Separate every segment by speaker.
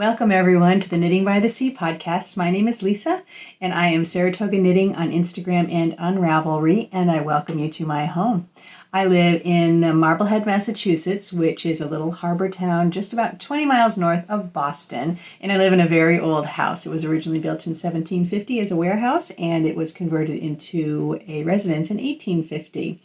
Speaker 1: Welcome everyone to the Knitting by the Sea podcast. My name is Lisa and I am Saratoga Knitting on Instagram and on Ravelry, and I welcome you to my home. I live in Marblehead, Massachusetts, which is a little harbor town just about 20 miles north of Boston, and I live in a very old house. It was originally built in 1750 as a warehouse, and it was converted into a residence in 1850.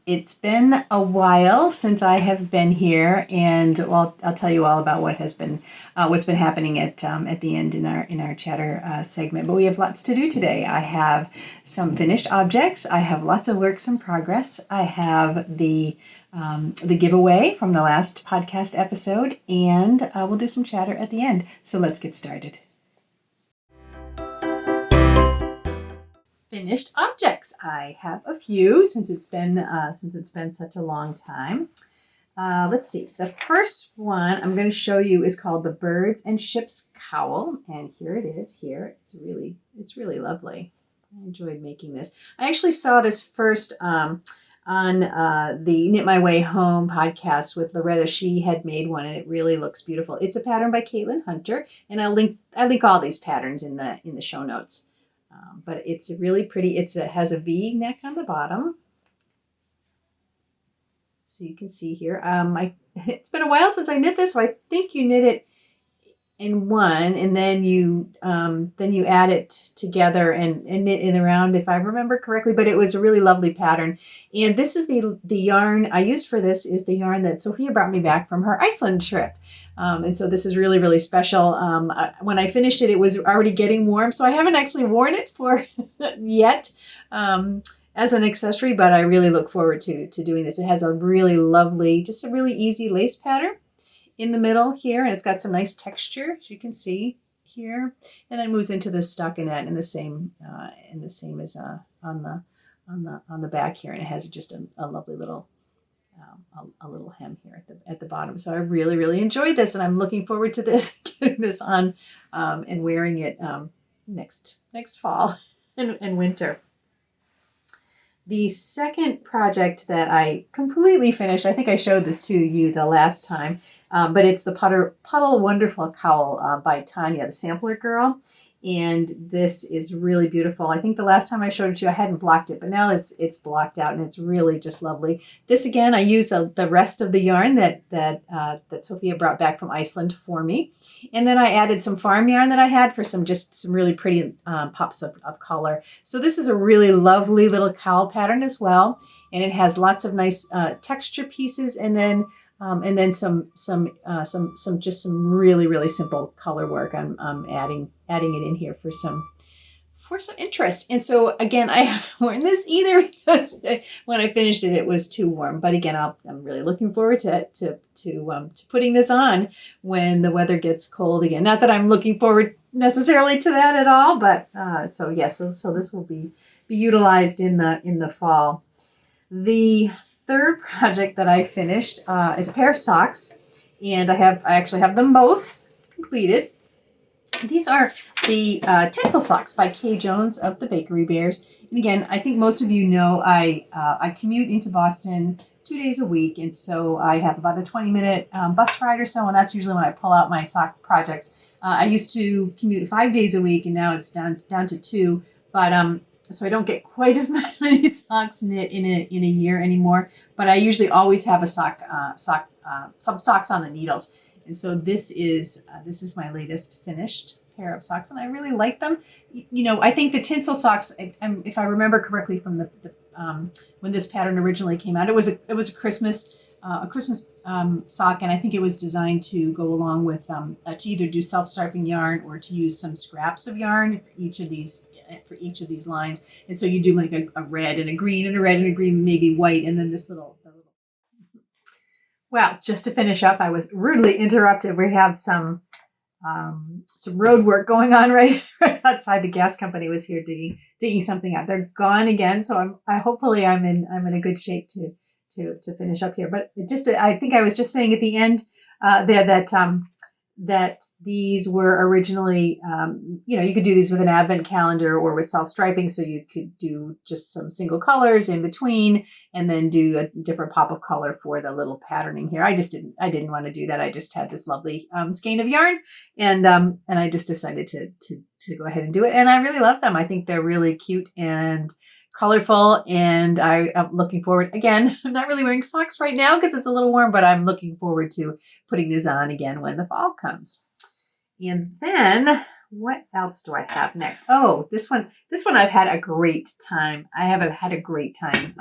Speaker 1: It's been a while since I have been here, and I'll tell you all about what's been happening at the end in our chatter segment. But we have lots to do today. I have some finished objects. I have lots of works in progress. I have the giveaway from the last podcast episode, and we'll do some chatter at the end. So let's get started. Finished objects. I have a few since it's been such a long time. Let's see. The first one I'm going to show you is called the Birds and Ships Cowl, and here it is. Here it's really lovely. I enjoyed making this. I actually saw this first on the Knit My Way Home podcast with Loretta. She had made one, and it really looks beautiful. It's a pattern by Caitlin Hunter, and I link all these patterns in the show notes. But it's really pretty. It has a V neck on the bottom. So you can see here. It's been a while since I knit this, so I think you knit it in one, and then you add it together and knit it around, if I remember correctly. But it was a really lovely pattern. And this is the yarn I used for this is the yarn that Sophia brought me back from her Iceland trip. And so this is really, really special. When I finished it, it was already getting warm, so I haven't actually worn it for yet as an accessory, but I really look forward to doing this. It has a really lovely, just a really easy lace pattern in the middle here, and it's got some nice texture, as you can see here, and then it moves into the stockinette in the same as on the back here, and it has just a lovely little a little hem here at the bottom. So I really, really enjoyed this, and I'm looking forward to getting this on and wearing it next fall and winter. The second project that I completely finished, I think I showed this to you the last time, but it's the Puddle Wonderful Cowl by Tanya, the Sampler Girl. And this is really beautiful. I think the last time I showed it to you, I hadn't blocked it, but now it's blocked out, and it's really just lovely. This again, I used the rest of the yarn that Sophia brought back from Iceland for me, and then I added some farm yarn that I had for some really pretty pops of color. So this is a really lovely little cowl pattern as well, and it has lots of nice texture pieces, and then some really, really simple color work. I'm adding it in here for some interest. And so again, I haven't worn this either because when I finished it, it was too warm. But again, I'm really looking forward to putting this on when the weather gets cold again. Not that I'm looking forward necessarily to that at all, but so this will be utilized in the fall. The third project that I finished is a pair of socks, and I actually have them both completed. These are the Tinsel Socks by Kay Jones of the Bakery Bears. And again, I think most of you know I commute into Boston 2 days a week, and so I have about a 20-minute bus ride or so, and that's usually when I pull out my sock projects. I used to commute 5 days a week, and now it's down to 2. But so I don't get quite as many socks knit in a year anymore. But I usually always have some socks on the needles. And so this is my latest finished pair of socks, and I really like them. You know, I think the Tinsel Socks, if I remember correctly from the when this pattern originally came out, it was a Christmas sock, and I think it was designed to go along with to either do self-striping yarn or to use some scraps of yarn for each of these lines. And so you do like a red and a green and a red and a green, maybe white, and then this little. Well, just to finish up, I was rudely interrupted. We have some road work going on right outside. The gas company was here digging something out. They're gone again, so hopefully I'm in a good shape to finish up here. But I think I was just saying at the end there that that these were originally, you could do these with an advent calendar or with self-striping. So you could do just some single colors in between and then do a different pop of color for the little patterning here. I didn't want to do that. I just had this lovely skein of yarn and I just decided to go ahead and do it. And I really love them. I think they're really cute and colorful, and I am looking forward. Again, I'm not really wearing socks right now because it's a little warm, but I'm looking forward to putting these on again when the fall comes. And then what else do I have next? Oh, this one I've had a great time. I have had a great time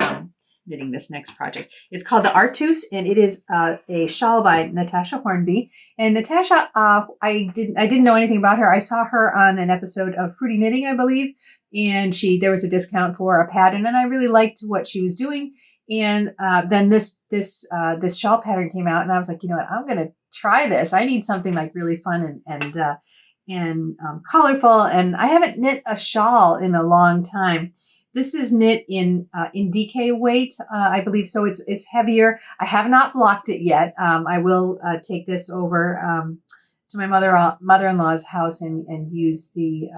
Speaker 1: knitting this next project. It's called the Arus, and it is a shawl by Natasha Hornby. And Natasha, I didn't know anything about her. I saw her on an episode of Fruity Knitting, I believe. And there was a discount for a pattern, and I really liked what she was doing. And then this shawl pattern came out, and I was like, you know what, I'm gonna try this. I need something like really fun and colorful. And I haven't knit a shawl in a long time. This is knit in DK weight, I believe, so it's heavier. I have not blocked it yet. I will take this over to my mother-in-law's house and use the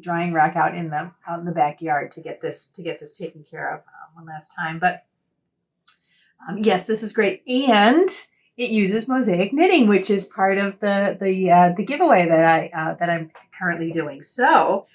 Speaker 1: drying rack out in the backyard to get this taken care of one last time. But yes, this is great, and it uses mosaic knitting, which is part of the giveaway that I'm currently doing. So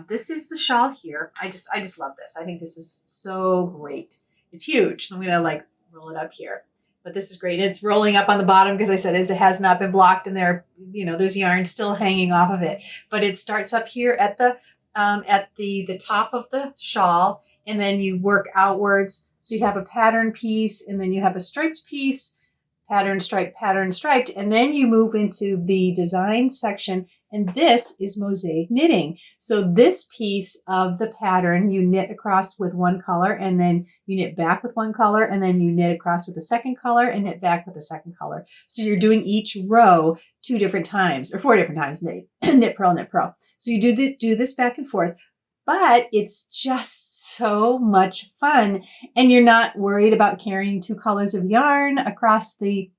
Speaker 1: this is the shawl here. I just love this. I think this is so great. It's huge, so I'm gonna like roll it up here. But this is great. It's rolling up on the bottom because I said it has not been blocked, and there's yarn still hanging off of it. But it starts up here at the top of the shawl, and then you work outwards. So you have a pattern piece, and then you have a striped piece, pattern, striped, and then you move into the design section. And this is mosaic knitting. So this piece of the pattern, you knit across with one color, and then you knit back with one color, and then you knit across with the second color and knit back with the second color. So you're doing each row 2 different times or 4 different times, knit, purl. So you do this back and forth, but it's just so much fun. And you're not worried about carrying 2 colors of yarn across the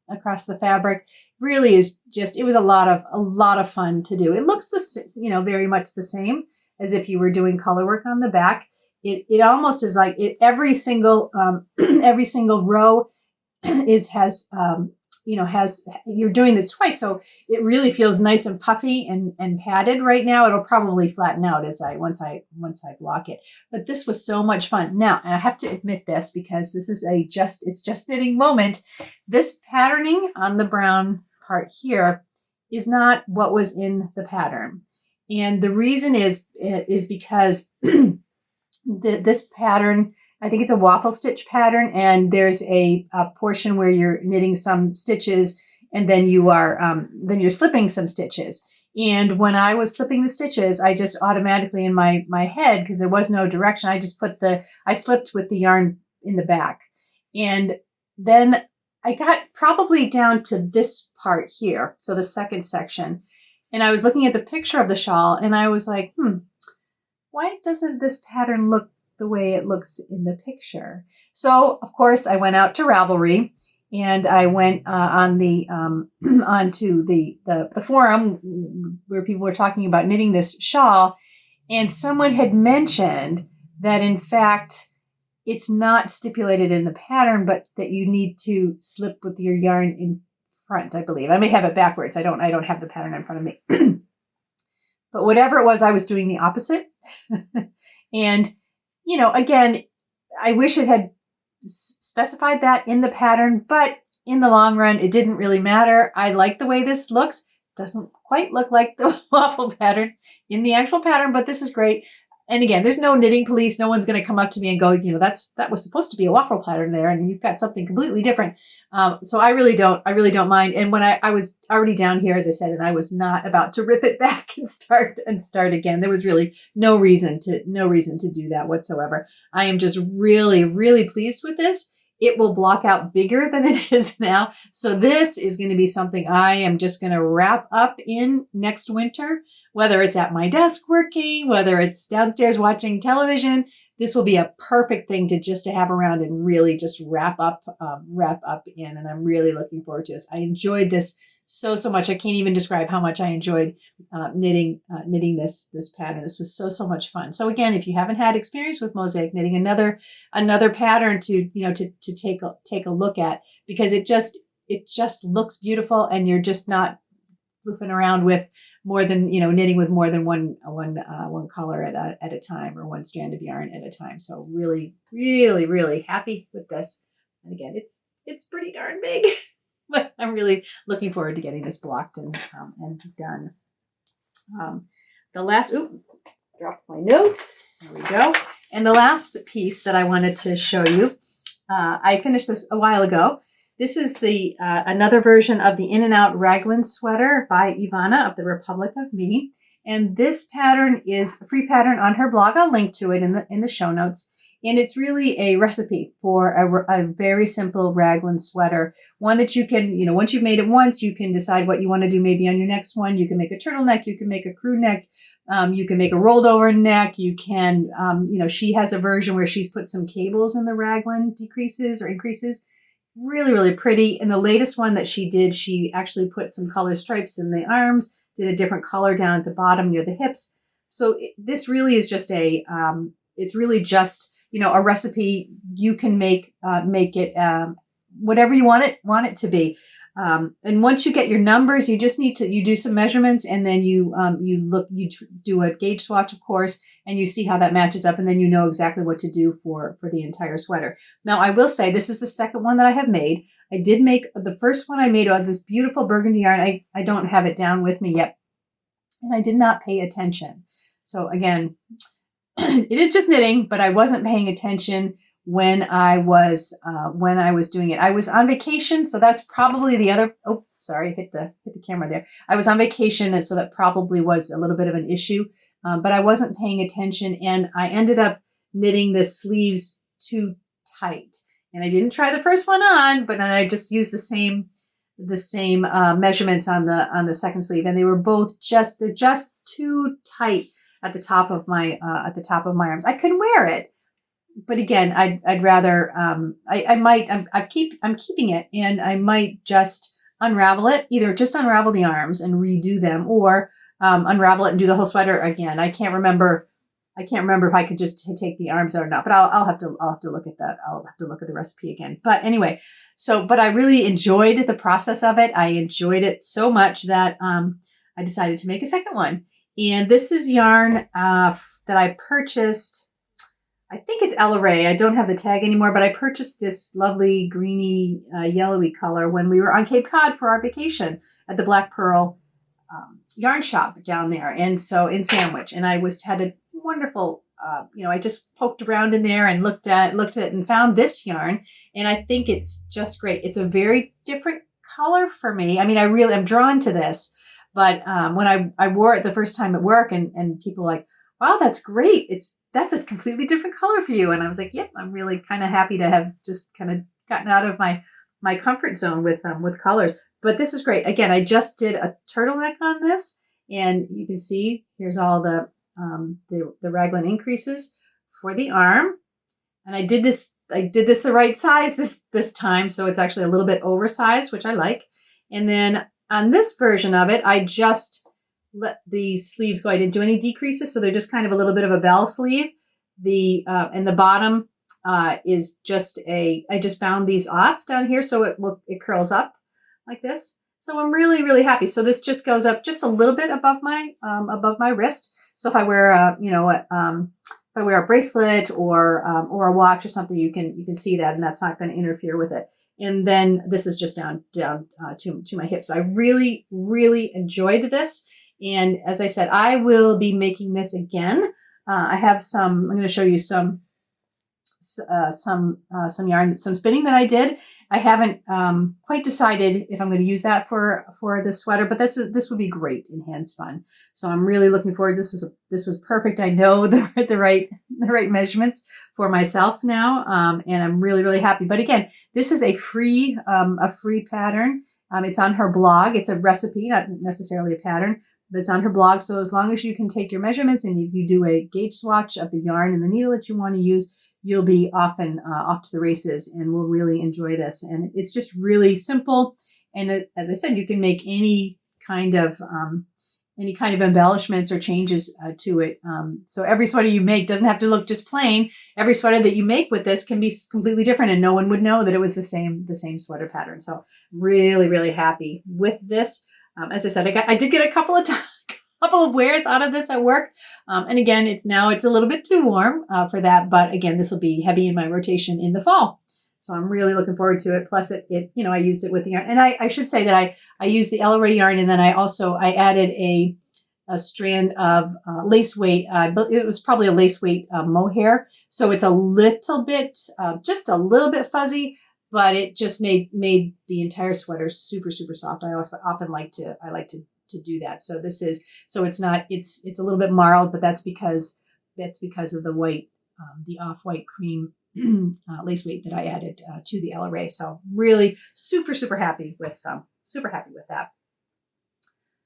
Speaker 1: fabric. Really it was a lot of fun to do. It looks very much the same as if you were doing color work on the back. It almost is like every single row you're doing this twice, so it really feels nice and puffy and padded. Right now it'll probably flatten out once I block it, but this was so much fun. Now, and I have to admit this because this is it's just knitting moment. This patterning on the brown part here is not what was in the pattern, and the reason is because this pattern, I think it's a waffle stitch pattern, and there's a portion where you're knitting some stitches, and then you're slipping some stitches. And when I was slipping the stitches, I just automatically in my head, because there was no direction, I slipped with the yarn in the back, and then I got probably down to this part here, so the second section, and I was looking at the picture of the shawl, and I was like, why doesn't this pattern look the way it looks in the picture? So of course I went out to Ravelry, and I went onto the forum where people were talking about knitting this shawl, and someone had mentioned that in fact it's not stipulated in the pattern, but that you need to slip with your yarn in front, I believe. I may have it backwards. I don't have the pattern in front of me. But whatever it was, I was doing the opposite. And again, I wish it had specified that in the pattern, but in the long run, it didn't really matter. I like the way this looks. Doesn't quite look like the waffle pattern in the actual pattern, but this is great. And again, there's no knitting police. No one's going to come up to me and go, that was supposed to be a waffle pattern there, and you've got something completely different. So I really don't mind. And when I was already down here, as I said, and I was not about to rip it back and start again. There was really no reason to do that whatsoever. I am just really, really pleased with this. It will block out bigger than it is now. So this is going to be something I am just going to wrap up in next winter, whether it's at my desk working, whether it's downstairs watching television. this will be a perfect thing to just to have around and really just wrap up in. And I'm really looking forward to this. I enjoyed this so much. I can't even describe how much I enjoyed knitting this pattern. This was so much fun. So again, if you haven't had experience with mosaic knitting, another pattern to take a look at, because it just looks beautiful, and you're just not floofing around with more than, knitting with more than one color at a time, or one strand of yarn at a time. So really, really, really happy with this. And again, it's pretty darn big, but I'm really looking forward to getting this blocked and done. The last, dropped my notes. There we go. And the last piece that I wanted to show you, I finished this a while ago. This is the another version of the In and Out Raglin Sweater by Ivana of the Republic of Me. And this pattern is a free pattern on her blog. I'll link to it in the show notes. And it's really a recipe for a very simple raglan sweater. One that you can, once you've made it once, you can decide what you want to do maybe on your next one. You can make a turtleneck. You can make a crew neck. You can make a rolled over neck. You can, she has a version where she's put some cables in the raglan decreases or increases. Really, really pretty. And the latest one that she did, she actually put some color stripes in the arms, did a different color down at the bottom near the hips. So this really is just it's really just, a recipe. You can make it whatever you want it to be. And once you get your numbers, you just need to, you do some measurements, and then you do a gauge swatch, of course, and you see how that matches up, and then you know exactly what to do for the entire sweater. Now, I will say this is the second one that I have made. I did make the first one I made out of this beautiful burgundy yarn. I don't have it down with me yet, and I did not pay attention. So again, it is just knitting, but I wasn't paying attention when I was doing it. I was on vacation, so that's probably the other. Oh, sorry, hit the camera there. I was on vacation, and so that probably was a little bit of an issue. But I wasn't paying attention, and I ended up knitting the sleeves too tight. And I didn't try the first one on, but then I just used the same measurements on the second sleeve, and they were both they're just too tight at the top of my arms. I can wear it. But again, I'd rather, I'm keeping it, and I might just unravel it, either just unravel the arms and redo them, or unravel it and do the whole sweater again. I can't remember if I could just take the arms out or not, but I'll have to look at that. I'll have to look at the recipe again. But anyway, but I really enjoyed the process of it. I enjoyed it so much that I decided to make a second one. And this is yarn that I purchased. I think it's Ella Ray. I don't have the tag anymore, but I purchased this lovely greeny, yellowy color when we were on Cape Cod for our vacation at the Black Pearl yarn shop down there. And so in Sandwich, and I had a wonderful, I just poked around in there and looked at it and found this yarn. And I think it's just great. It's a very different color for me. I mean, I'm drawn to this, but when I wore it the first time at work, and people were like, wow, that's great. That's a completely different color for you. And I was like, yep, I'm really kind of happy to have just kind of gotten out of my comfort zone with colors. But this is great. Again, I just did a turtleneck on this, and you can see here's all the raglan increases for the arm. And I did this the right size this time, so it's actually a little bit oversized, which I like. And then on this version of it, I just let the sleeves go. I didn't do any decreases, so they're just kind of a little bit of a bell sleeve. And the bottom is just I just bound these off down here, so it curls up like this. So I'm really, really happy. So this just goes up just a little bit above my wrist. So if I wear a bracelet or a watch or something, you can see that, and that's not going to interfere with it. And then this is just down to my hip. So I really, really enjoyed this. And as I said, I will be making this again. I'm going to show you some yarn, some spinning that I did. I haven't quite decided if I'm going to use that for this sweater, but this would be great in hand spun. So I'm really looking forward. This was perfect. I know the right measurements for myself now, and I'm really, really happy. But again, this is a free pattern. It's on her blog. It's a recipe, not necessarily a pattern. but it's on her blog. So as long as you can take your measurements and if you do a gauge swatch of the yarn and the needle that you want to use, you'll be off to the races, and we'll really enjoy this. And it's just really simple. And as I said, you can make any kind of embellishments or changes to it. So every sweater you make doesn't have to look just plain. Every sweater that you make with this can be completely different, and no one would know that it was the same sweater pattern. So really, really happy with this. As I said, I did get a couple of wears out of this at work. And again, it's a little bit too warm for that. But again, this will be heavy in my rotation in the fall. So I'm really looking forward to it. Plus I used it with the yarn. And I should say that I used the LRA yarn, and then I added a strand of lace weight. It was probably a lace weight mohair. So it's a little bit, just a little bit fuzzy, but it just made the entire sweater super, super soft. I often like to do that. So it's a little bit marled, but that's because of the white, the off-white cream lace weight that I added to the LRA. So really super, super happy with that.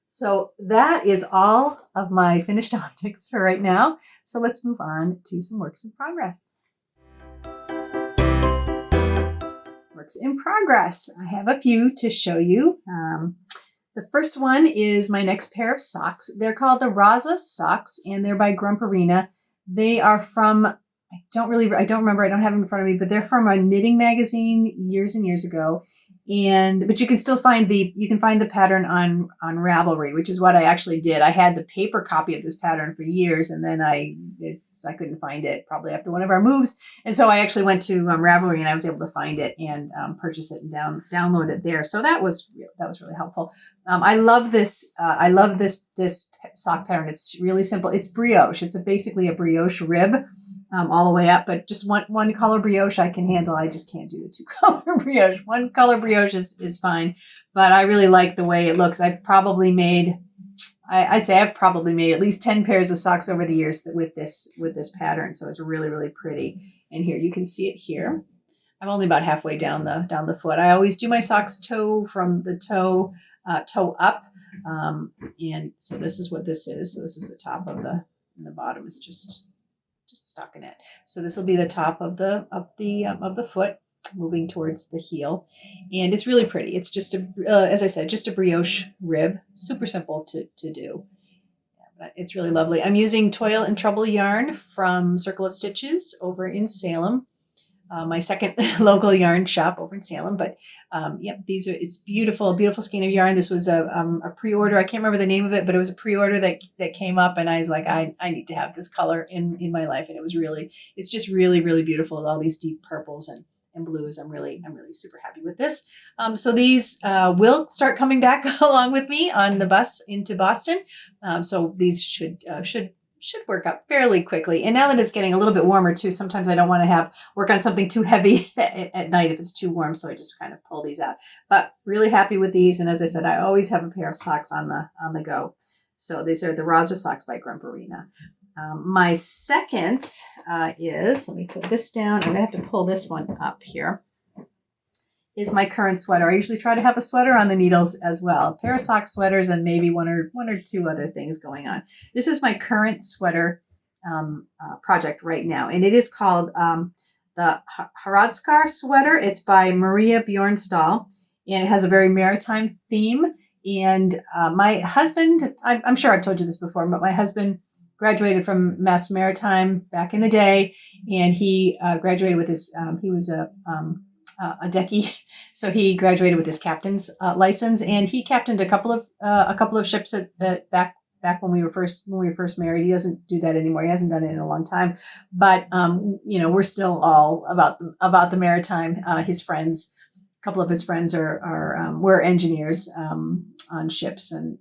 Speaker 1: So that is all of my finished objects for right now. So let's move on to some works in progress. Works in progress. I have a few to show you. The first one is my next pair of socks. They're called the RZA Socks, and they're by Grumperina. They are from, I don't remember, I don't have them in front of me, but they're from a knitting magazine years and years ago. But you can still find the pattern on Ravelry, which is what I actually did. I had the paper copy of this pattern for years, and then I couldn't find it probably after one of our moves. And so I actually went to Ravelry, and I was able to find it and purchase it and download it there. So that was really helpful. I love this. I love this sock pattern. It's really simple. It's brioche. It's basically a brioche rib. All the way up, but just one color brioche I can handle. I just can't do the 2-color brioche. One color brioche is fine, but I really like the way it looks. I'd say I've probably made at least 10 pairs of socks over the years with this pattern. So it's really, really pretty. And here, you can see it here. I'm only about halfway down the foot. I always do my socks from the toe up. And so this is what this is. So this is the top and the bottom is just stockinette. So this will be the top of the foot moving towards the heel, and it's really pretty. It's just as I said, just a brioche rib, super simple to do. Yeah, but it's really lovely. I'm using Toil and Trouble yarn from Circle of Stitches over in Salem, my second local yarn shop over in Salem. But it's beautiful beautiful skein of yarn. This was a pre-order. I can't remember the name of it, but it was a pre-order that came up, and I was like, I need to have this color in my life. And it's just really, really beautiful with all these deep purples and blues. I'm really super happy with this. So these will start coming back along with me on the bus into Boston. So these should work up fairly quickly. And now that it's getting a little bit warmer too, sometimes I don't want to work on something too heavy at night if it's too warm. So I just kind of pull these out, but really happy with these. And as I said, I always have a pair of socks on the go. So these are the RZA Socks by Grumperina. My second is, let me put this down. I'm gonna have to pull this one up here. Is my current sweater. I usually try to have a sweater on the needles as well. A pair of sock sweaters and maybe one or two other things going on. This is my current sweater project right now. And it is called the Harr Sweater. It's by Maria Bjornstall. And it has a very maritime theme. And my husband, I'm sure I've told you this before, but my husband graduated from Mass Maritime back in the day. And he graduated with his, he was a decky, so he graduated with his captain's license, and he captained a couple of ships back when we were first married. He doesn't do that anymore. He hasn't done it in a long time, but we're still all about the maritime. His friends, a couple of his friends were engineers on ships, and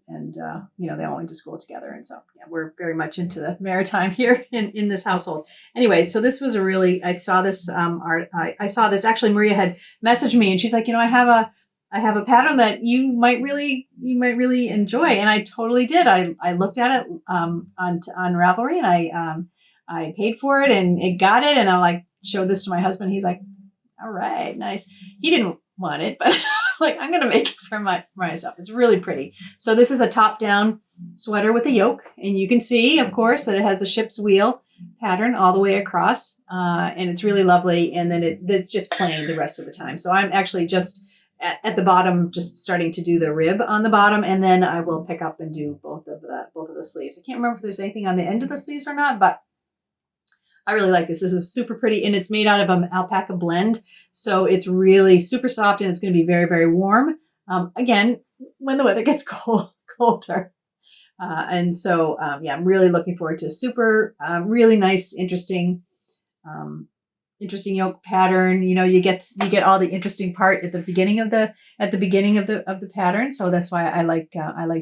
Speaker 1: they all went to school together, and so we're very much into the maritime here in this household. Anyway, so this was I saw this I saw this, actually Maria had messaged me, and she's like, I have a pattern that you might really enjoy, and I totally did. I looked at it on Ravelry, and I paid for it, and it got it, and I showed this to my husband. He's like, all right, nice. He didn't want it, but I'm going to make it for myself. It's really pretty. So this is a top down sweater with a yoke, and you can see, of course, that it has a ship's wheel pattern all the way across, and it's really lovely. And then it's just plain the rest of the time. So I'm actually just at the bottom, just starting to do the rib on the bottom, and then I will pick up and do both of the sleeves. I can't remember if there's anything on the end of the sleeves or not, but I really like this. This is super pretty, and it's made out of an alpaca blend, so it's really super soft, and it's going to be very, very warm. Again, when the weather gets colder. And so, yeah, I'm really looking forward to super, really nice, interesting yoke pattern. You know, you get all the interesting part at the beginning of the pattern. So that's why I like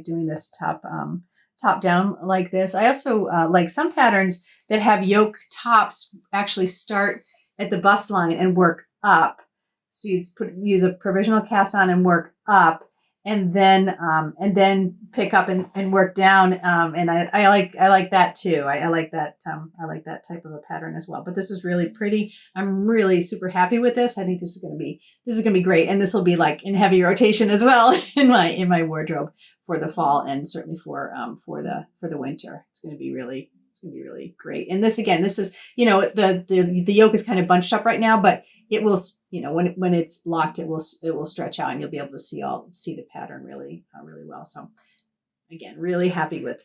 Speaker 1: doing this top down like this. I also like some patterns that have yoke tops actually start at the bust line and work up. So you'd use a provisional cast on and work up, and then pick up and work down. And I like that too. I like that type of a pattern as well. But this is really pretty. I'm really super happy with this. I think this is going to be great. And this will be like in heavy rotation as well in my wardrobe for the fall, and certainly for the winter. It's going to be really great. And this is, you know, the yoke is kind of bunched up right now, but it will, you know, when it's blocked, it will stretch out, and you'll be able to see the pattern really well. So again, really happy with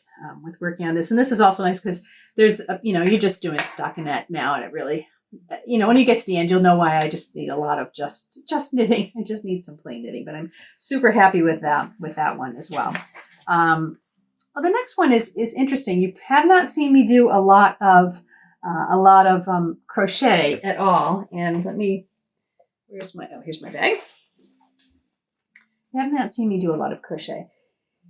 Speaker 1: working on this. And this is also nice because there's, you know, you're just doing stockinette now, and it really, you know, when you get to the end, you'll know why I just need a lot of just knitting. I just need some plain knitting, but I'm super happy with that one as well. Well, the next one is interesting. You have not seen me do a lot of crochet at all. And here's my bag. You have not seen me do a lot of crochet.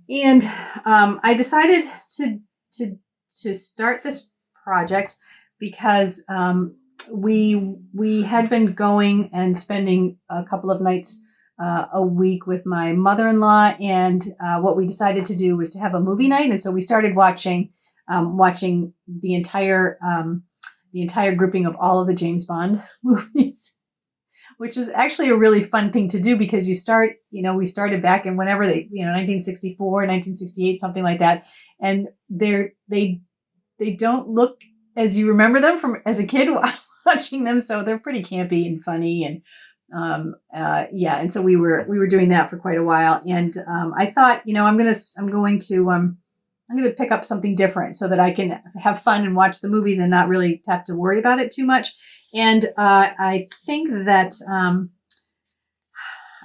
Speaker 1: And I decided to start this project because we had been going and spending a couple of nights a week with my mother-in-law, and what we decided to do was to have a movie night. And so we started watching the entire grouping of all of the James Bond movies, which is actually a really fun thing to do because we started back in whenever 1964, 1968, something like that. And they don't look as you remember them from as a kid watching them. So they're pretty campy and funny, and and so we were doing that for quite a while, and I thought, you know, I'm going to pick up something different so that I can have fun and watch the movies and not really have to worry about it too much. And I think that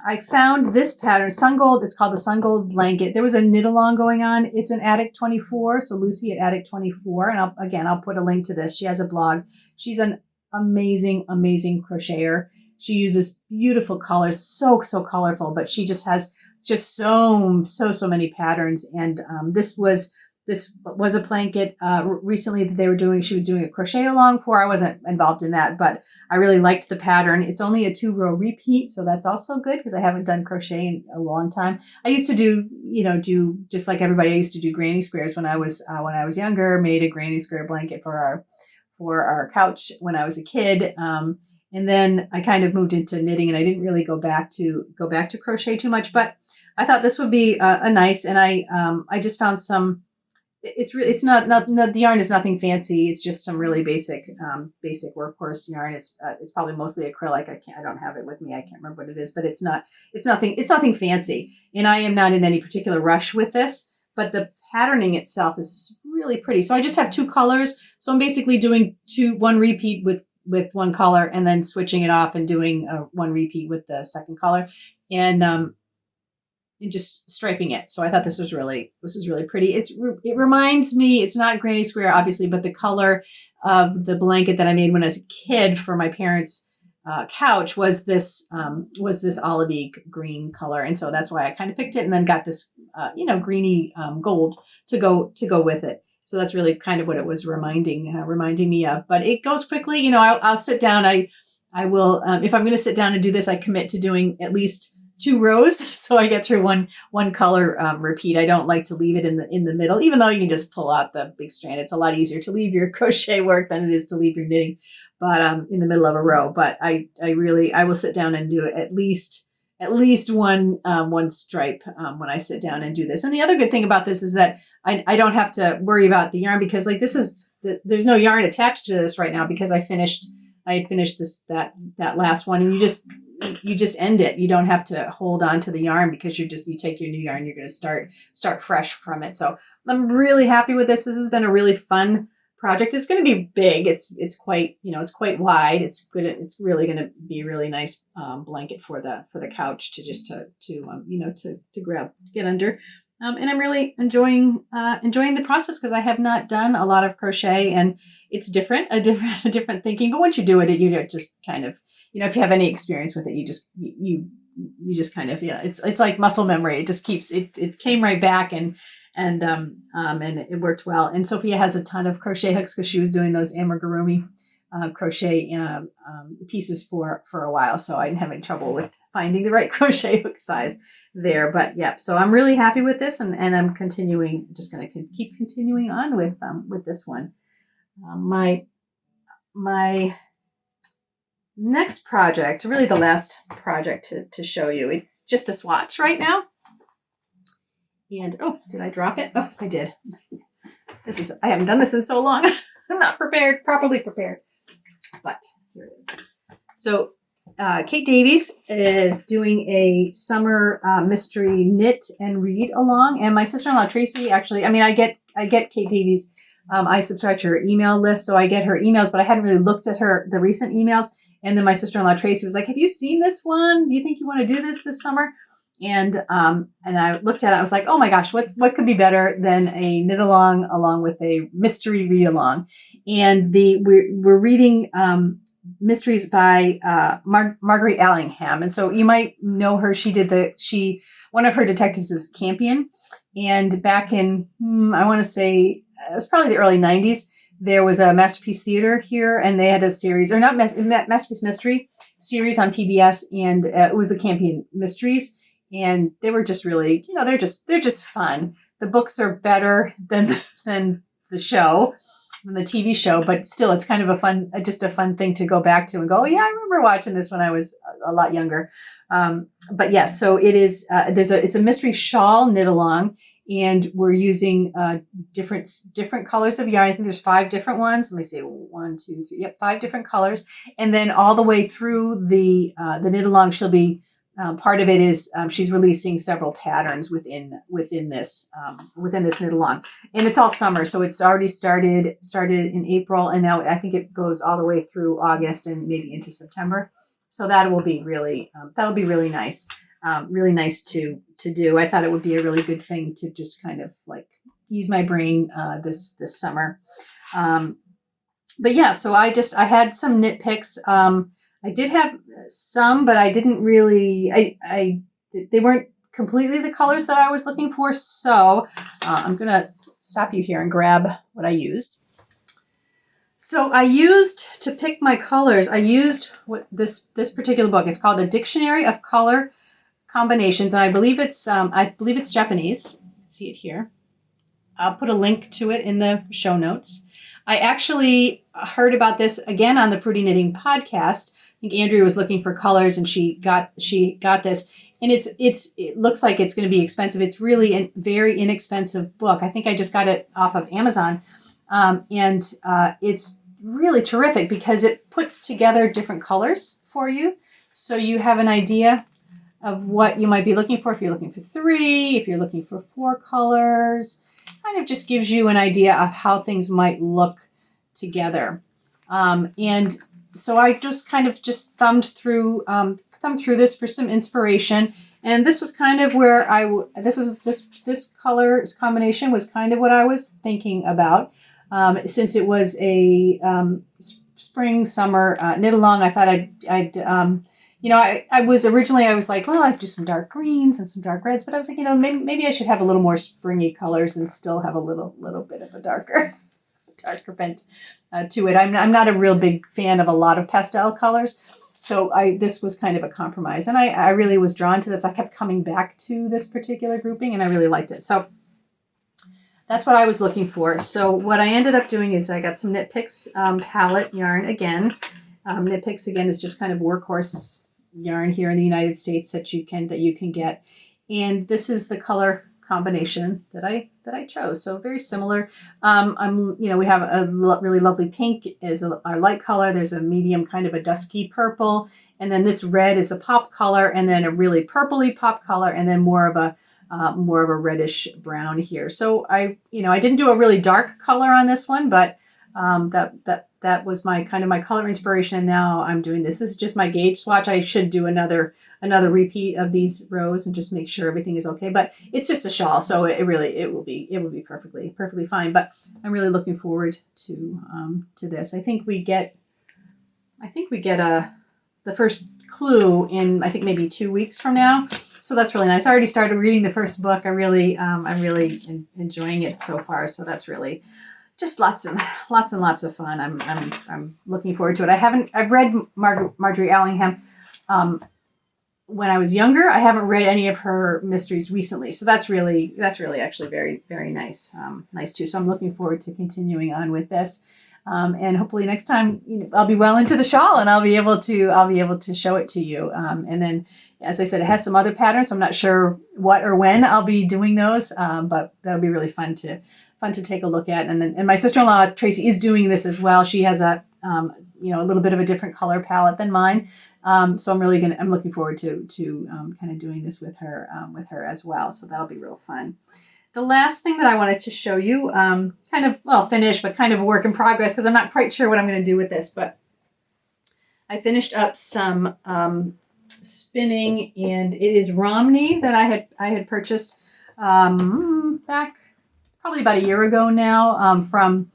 Speaker 1: I found this pattern, Sun Gold. It's called the Sun Gold Blanket. There was a knit along going on. It's an Attic 24, so Lucy at Attic 24, and I'll put a link to this. She has a blog. She's an amazing crocheter. She uses beautiful colors, so colorful, but she just has so many patterns. And this was a blanket recently that she was doing a crochet along for. I wasn't involved in that, but I really liked the pattern. It's only a 2-row repeat, so that's also good because I haven't done crochet in a long time. I used to do just like everybody. I used to do granny squares when I was younger. Made a granny square blanket for our couch when I was a kid. And then I kind of moved into knitting, and I didn't really go back to crochet too much, but I thought this would be a nice, and I just found some, it's not the yarn is nothing fancy. It's just some really basic workhorse yarn. It's probably mostly acrylic. I don't have it with me. I can't remember what it is, but it's nothing fancy. And I am not in any particular rush with this, but the patterning itself is really pretty. So I just have 2 colors. So I'm basically doing one repeat with one color, and then switching it off and doing one repeat with the second color, and just striping it. So I thought this was really pretty. It reminds me, it's not granny square obviously, but the color of the blanket that I made when I was a kid for my parents' couch was this olivey green color, and so that's why I kind of picked it, and then got this greeny gold to go with it. So that's really kind of what it was reminding me of. But it goes quickly. You know, I'll sit down. I will, if I'm going to sit down and do this, I commit to doing at least 2 rows, so I get through one color repeat. I don't like to leave it in the middle, even though you can just pull out the big strand. It's a lot easier to leave your crochet work than it is to leave your knitting, but in the middle of a row. But I will sit down and do at least at least one stripe when I sit down and do this. And the other good thing about this is that I don't have to worry about the yarn, because like there's no yarn attached to this right now, because I had finished that last one, and you just end it. You don't have to hold on to the yarn, because you take your new yarn, you're going to start fresh from it. So I'm really happy with this. This has been a really fun project. It's going to be big. It's quite, it's quite wide. It's really going to be a really nice blanket for the couch to grab, to get under. And I'm really enjoying the process, because I have not done a lot of crochet, and it's a different thinking. But once you do it, you just kind of, if you have any experience with it, you just kind of, it's like muscle memory. It just keeps it came right back, and it worked well. And Sophia has a ton of crochet hooks, because she was doing those amigurumi crochet pieces for a while, so I didn't have any trouble with finding the right crochet hook size there. But yeah, so I'm really happy with this, and I'm just going to keep continuing on with this one. My next project, really the last project to show you, it's just a swatch right now. And oh, did I drop it? Oh, I did. I haven't done this in so long. I'm not properly prepared. But here it is. So Kate Davies is doing a summer mystery knit and read along, and my sister-in-law Tracy, actually, I get Kate Davies. I subscribe to her email list, so I get her emails, but I hadn't really looked at the recent emails. And then my sister-in-law Tracy was like, "Have you seen this one? Do you think you want to do this summer?" And I looked at it. I was like, "Oh my gosh, what could be better than a knit along with a mystery read along?" And we're reading mysteries by Marguerite Allingham, and so you might know her. One of her detectives is Campion, and back in I want to say it was probably the early 90s. There was a Masterpiece Theater here, and they had a series, or not Masterpiece Mystery series on PBS, and it was the Campion Mysteries. And they were just really, they're just fun. The books are better than the show, than the TV show, but still, it's kind of a fun thing to go back to and go, oh yeah, I remember watching this when I was a lot younger. But yes, so it is. It's a mystery shawl knit along, and we're using different colors of yarn. I think there's 5 different ones. Let me see, 1, 2, 3. Yep, 5 different colors, and then all the way through the knit along, she'll be. Part of it is she's releasing several patterns within this knit along, and it's all summer, so it's already started in April, and now I think it goes all the way through August and maybe into September. So that will be really nice, really nice to do. I thought it would be a really good thing to just kind of like ease my brain this summer. But yeah, so I had some knit picks. I did have some, but I didn't really, they weren't completely the colors that I was looking for. So I'm going to stop you here and grab what I used. So to pick my colors, I used this particular book. It's called A Dictionary of Color Combinations. And I believe it's Japanese. See it here. I'll put a link to it in the show notes. I actually heard about this again on the Fruity Knitting podcast. I think Andrea was looking for colors, and she got this, and it looks like it's going to be expensive. It's really a very inexpensive book. I think I just got it off of Amazon, and it's really terrific because it puts together different colors for you, so you have an idea of what you might be looking for. If you're looking for 3, if you're looking for 4 colors, kind of just gives you an idea of how things might look together, and so I just kind of thumbed through this for some inspiration, and this was kind of where this color combination was kind of what I was thinking about, since it was a spring summer knit along. I thought I was like, well, I'd do some dark greens and some dark reds, but I was like, maybe I should have a little more springy colors and still have a little bit of a darker bent to it. I'm not a real big fan of a lot of pastel colors, so this was kind of a compromise, and I really was drawn to this. I kept coming back to this particular grouping, and I really liked it. So that's what I was looking for. So what I ended up doing is I got some Knit Picks palette yarn again. Knit Picks again is just kind of workhorse yarn here in the United States that you can get. And this is the color combination that I chose. So very similar. We have a really lovely pink is our light color. There's a medium kind of a dusky purple. And then this red is the pop color, and then a really purpley pop color, and then more of a reddish brown here. So I didn't do a really dark color on this one, but that was my color inspiration. And now I'm doing this. This is just my gauge swatch. I should do another repeat of these rows and just make sure everything is okay. But it's just a shawl, so it will be perfectly fine. But I'm really looking forward to this. I think we get the first clue in, I think, maybe 2 weeks from now. So that's really nice. I already started reading the first book. I'm really enjoying it so far. So that's really just lots and lots of fun. I'm looking forward to it. I've read Marjorie Allingham when I was younger. I haven't read any of her mysteries recently. So that's really actually very, very nice. Nice too. So I'm looking forward to continuing on with this. And hopefully next time I'll be well into the shawl and I'll be able to show it to you. And then, as I said, it has some other patterns. So I'm not sure what or when I'll be doing those, but that'll be really fun to take a look at. And my sister-in-law Tracy is doing this as well. She has a little bit of a different color palette than mine. So I'm looking forward to kind of doing this with her as well. So that'll be real fun. The last thing that I wanted to show you, finished, but kind of a work in progress, because I'm not quite sure what I'm going to do with this, but I finished up some spinning, and it is Romney that I had purchased back probably about a year ago now from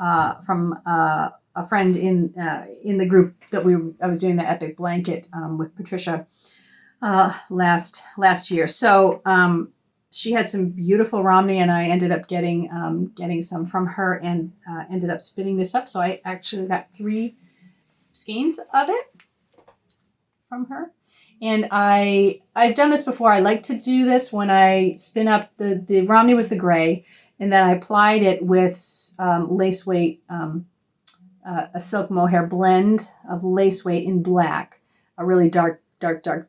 Speaker 1: a friend in the group that I was doing the Epic Blanket with Patricia last year. So she had some beautiful Romney, and I ended up getting some from her and ended up spinning this up. So I actually got 3 skeins of it from her. And I've done this before. I like to do this when I spin up the Romney was the gray, and then I applied it with lace weight, a silk mohair blend of lace weight in black, a really dark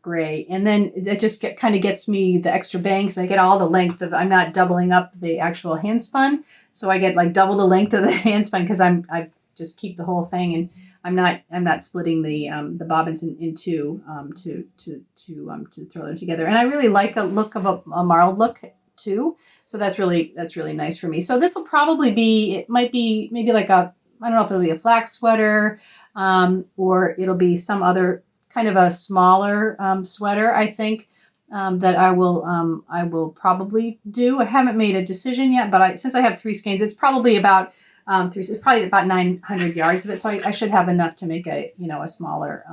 Speaker 1: gray. And then it just kind of gets me the extra bang, because I get all the length of, I'm not doubling up the actual hand spun. So I get like double the length of the hand spun, because I just keep the whole thing, and I'm not splitting the bobbins in two to throw them together. And I really like a look of a marled look too. So that's really nice for me. So this will probably be, it might be maybe like I don't know if it'll be a flax sweater, or it'll be some other kind of a smaller sweater, I think, that I will probably do. I haven't made a decision yet, but since I have 3 skeins, it's probably about 900 yards of it. So I should have enough to make a smaller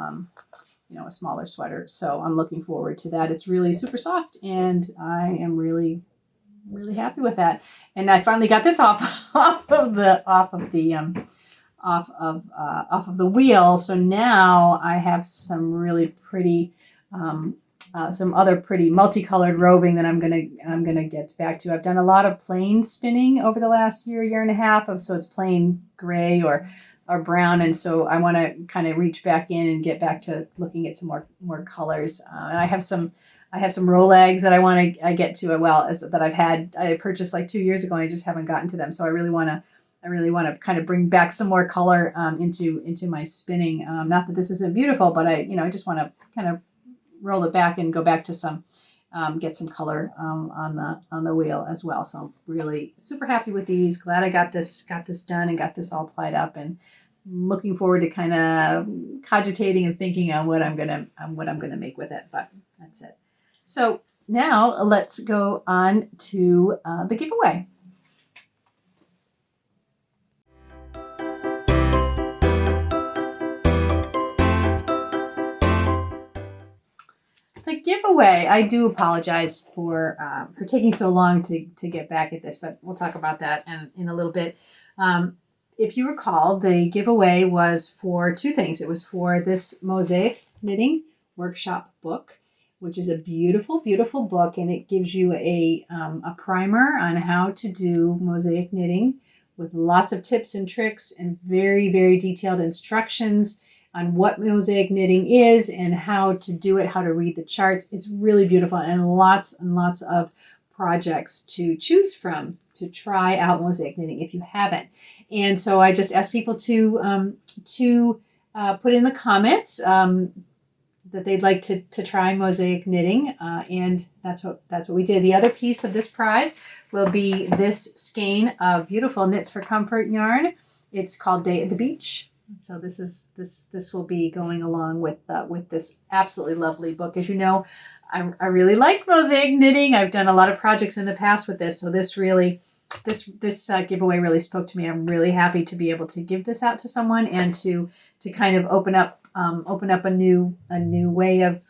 Speaker 1: sweater. So I'm looking forward to that. It's really super soft, and I am really, really happy with that. And I finally got this off of the wheel. So now I have some really pretty, some other pretty multicolored roving that I'm gonna get back to. I've done a lot of plain spinning over the last year and a half so it's plain gray or brown, and so I want to kind of reach back in and get back to looking at some more colors. And I have some Rolegs that I want to get to that I purchased like 2 years ago, and I just haven't gotten to them. So I really want to kind of bring back some more color into my spinning. Not that this isn't beautiful, but I just want to kind of roll it back and go back to some, get some color on the wheel as well. So I'm really super happy with these. Glad I got this done and got this all plied up, and looking forward to kind of cogitating and thinking on what I'm gonna make with it. But that's it. So now let's go on to the giveaway. The giveaway, I do apologize for taking so long to get back at this, but we'll talk about that in a little bit. If you recall, the giveaway was for 2 things. It was for this Mosaic Knitting Workshop book, which is a beautiful, beautiful book, and it gives you a primer on how to do mosaic knitting with lots of tips and tricks and very, very detailed instructions what mosaic knitting is and how to do it, how to read the charts. It's really beautiful and lots of projects to choose from to try out mosaic knitting if you haven't. And so I just ask people to put in the comments that they'd like to try mosaic knitting, and that's what we did. The other piece of this prize will be this skein of beautiful Knits for Comfort yarn. It's called Day at the Beach. So this will be going along with this absolutely lovely book. As you know, I really like mosaic knitting. I've done a lot of projects in the past with this, so this giveaway really spoke to me. I'm really happy to be able to give this out to someone and to kind of open up a new way of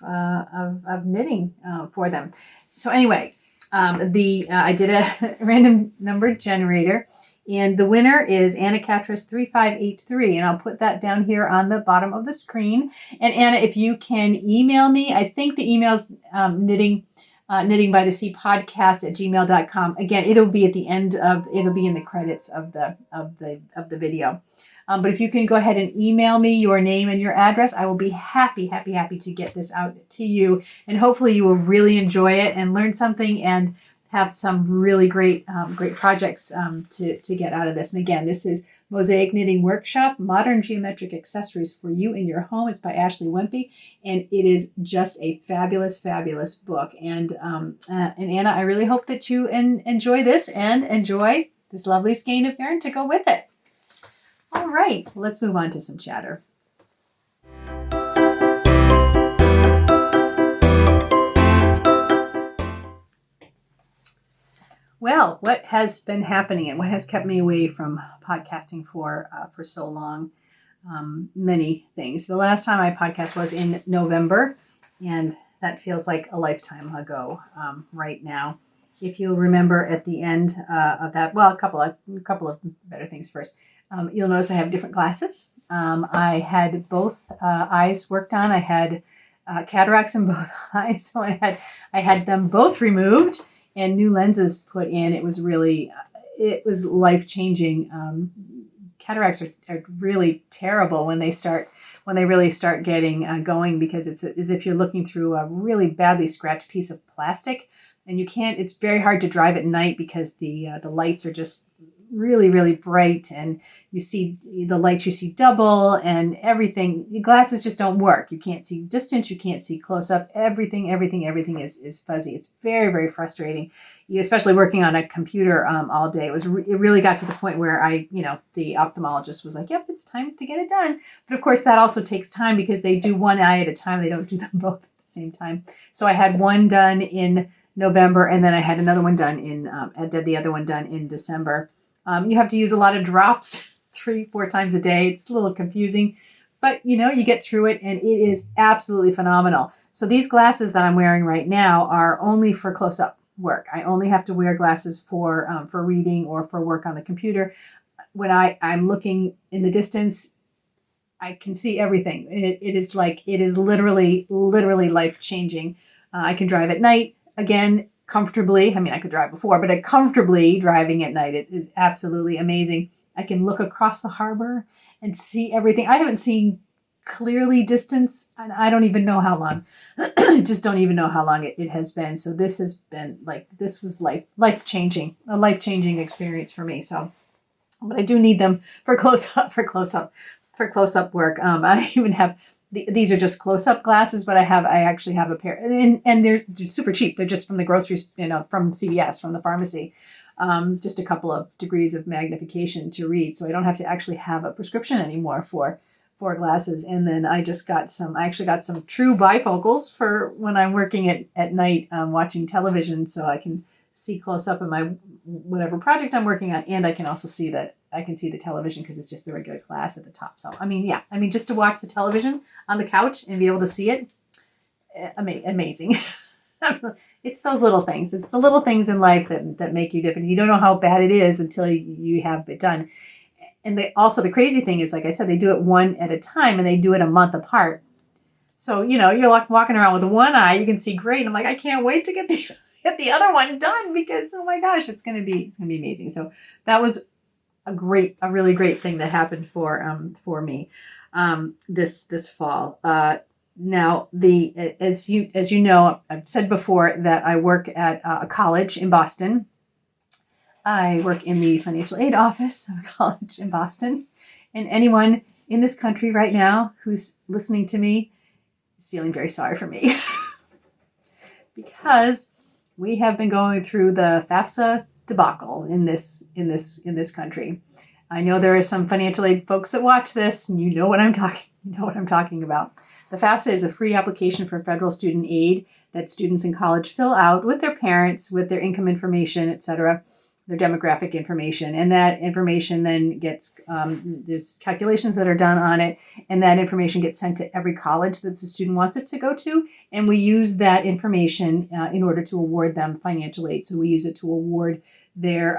Speaker 1: knitting for them. So anyway, I did a random number generator. And the winner is Anna Catras 3583, and I'll put that down here on the bottom of the screen. And Anna, if you can email me, I think the email's knitting by the sea podcast @gmail.com. Again, it'll be at the end it'll be in the credits of the video. But if you can go ahead and email me your name and your address, I will be happy to get this out to you. And hopefully you will really enjoy it and learn something and have some really great projects to get out of this. And again, this is Mosaic Knitting Workshop, Modern Geometric Accessories for You in Your Home. It's by Ashley Wempe, and it is just a fabulous book. And Anna, I really hope that you enjoy this and enjoy this lovely skein of yarn to go with it. All right, let's move on to some chatter. Well, what has been happening and what has kept me away from podcasting for so long? Many things. The last time I podcast was in November, and that feels like a lifetime ago right now. If you'll remember at the end of that, well, a couple of better things first. You'll notice I have different glasses. I had both eyes worked on. I had cataracts in both eyes, so I had them both removed and new lenses put in. It was life-changing. Cataracts are really terrible when they really start getting going, because it's as if you're looking through a really badly scratched piece of plastic, and it's very hard to drive at night because the lights are just really bright, and you see double, and everything. Your glasses just don't work. You can't see distance, you can't see close up. Everything is fuzzy. It's very frustrating. Especially working on a computer all day. It really got to the point where the ophthalmologist was like, "Yep, it's time to get it done." But of course, that also takes time because they do one eye at a time. They don't do them both at the same time. So I had one done in November, and then I had another one done the other one done in December. You have to use a lot of drops 3-4 times a day. It's a little confusing, but you get through it, and it is absolutely phenomenal. So these glasses that I'm wearing right now are only for close-up work. I only have to wear glasses for reading or for work on the computer. When I'm looking in the distance, I can see everything. It is literally life-changing. I can drive at night again comfortably. I mean, I could drive before, but comfortably driving at night, it is absolutely amazing. I can look across the harbor and see everything. I haven't seen clearly distance, and I don't even know how long. Just don't even know how long it has been. So this was life-changing, a life-changing experience for me. So, but I do need them for close-up work. I even have. These are just close-up glasses, but I actually have a pair, and they're super cheap. They're just from the groceries, from CVS, from the pharmacy. Just a couple of degrees of magnification to read, so I don't have to actually have a prescription anymore for glasses. And then I actually got some true bifocals for when I'm working at night, watching television, so I can see close up in my whatever project I'm working on, and I can also see the television because it's just the regular glass at the top. So just to watch the television on the couch and be able to see it, amazing. It's those little things. It's the little things in life that make you different. You don't know how bad it is until you have it done. And the crazy thing is, like I said, they do it one at a time, and they do it a month apart. So you're like walking around with one eye, you can see great. I'm like, I can't wait to get the other one done, because oh my gosh, it's gonna be amazing. So that was a really great thing that happened for me this fall. Now, as you know, I've said before that I work at a college in Boston. I work in the financial aid office of a college in Boston, and anyone in this country right now who's listening to me is feeling very sorry for me because we have been going through the FAFSA debacle in this country. I know there are some financial aid folks that watch this, and you know what I'm talking about. The FAFSA is a free application for federal student aid that students in college fill out with their parents, with their income information, etc., their demographic information, and that information then gets there's calculations that are done on it, and that information gets sent to every college that the student wants it to go to, and we use that information in order to award them financial aid. So we use it to award their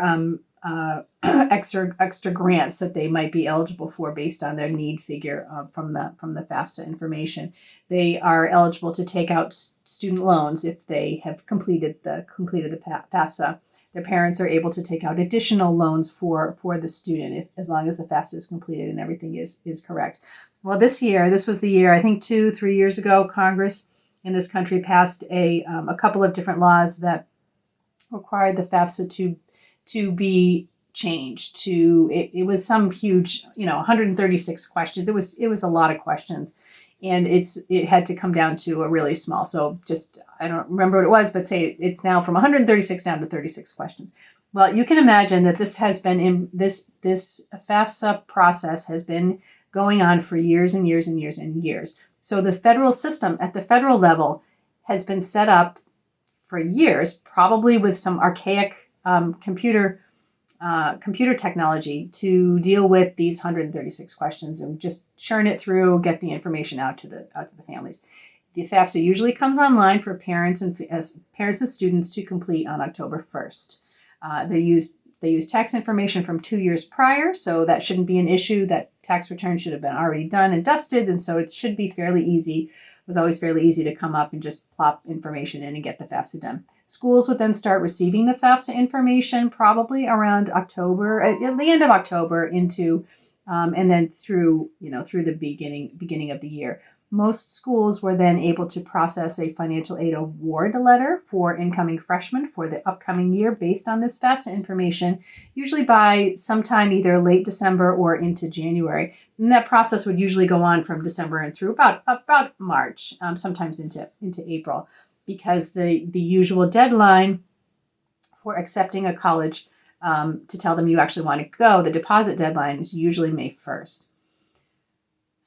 Speaker 1: extra grants that they might be eligible for based on their need figure from the FAFSA information. They are eligible to take out student loans if they have completed the FAFSA. Their parents are able to take out additional loans for the student as long as the FAFSA is completed and everything is correct. Well, this was the year, I think 2-3 years ago, Congress in this country passed a couple of different laws that required the FAFSA to be changed to, it was some huge, 136 questions. It was a lot of questions, and it had to come down to a really small. So just, I don't remember what it was, but say it's now from 136 down to 36 questions. Well, you can imagine that this has been in this FAFSA process has been going on for years and years and years and years. So the federal system at the federal level has been set up for years, probably with some archaic computer technology to deal with these 136 questions and just churn it through, get the information out to the families. The FAFSA usually comes online for parents and students to complete on October 1st. They use tax information from 2 years prior, so that shouldn't be an issue. That tax return should have been already done and dusted, and so it should be fairly easy. It was always fairly easy to come up and just plop information in and get the FAFSA done. Schools would then start receiving the FAFSA information probably around October, at the end of October into, and then through the beginning of the year. Most schools were then able to process a financial aid award letter for incoming freshmen for the upcoming year based on this FAFSA information, usually by sometime either late December or into January. And that process would usually go on from December and through about March, sometimes into April, because the usual deadline for accepting a college to tell them you actually want to go, the deposit deadline is usually May 1st.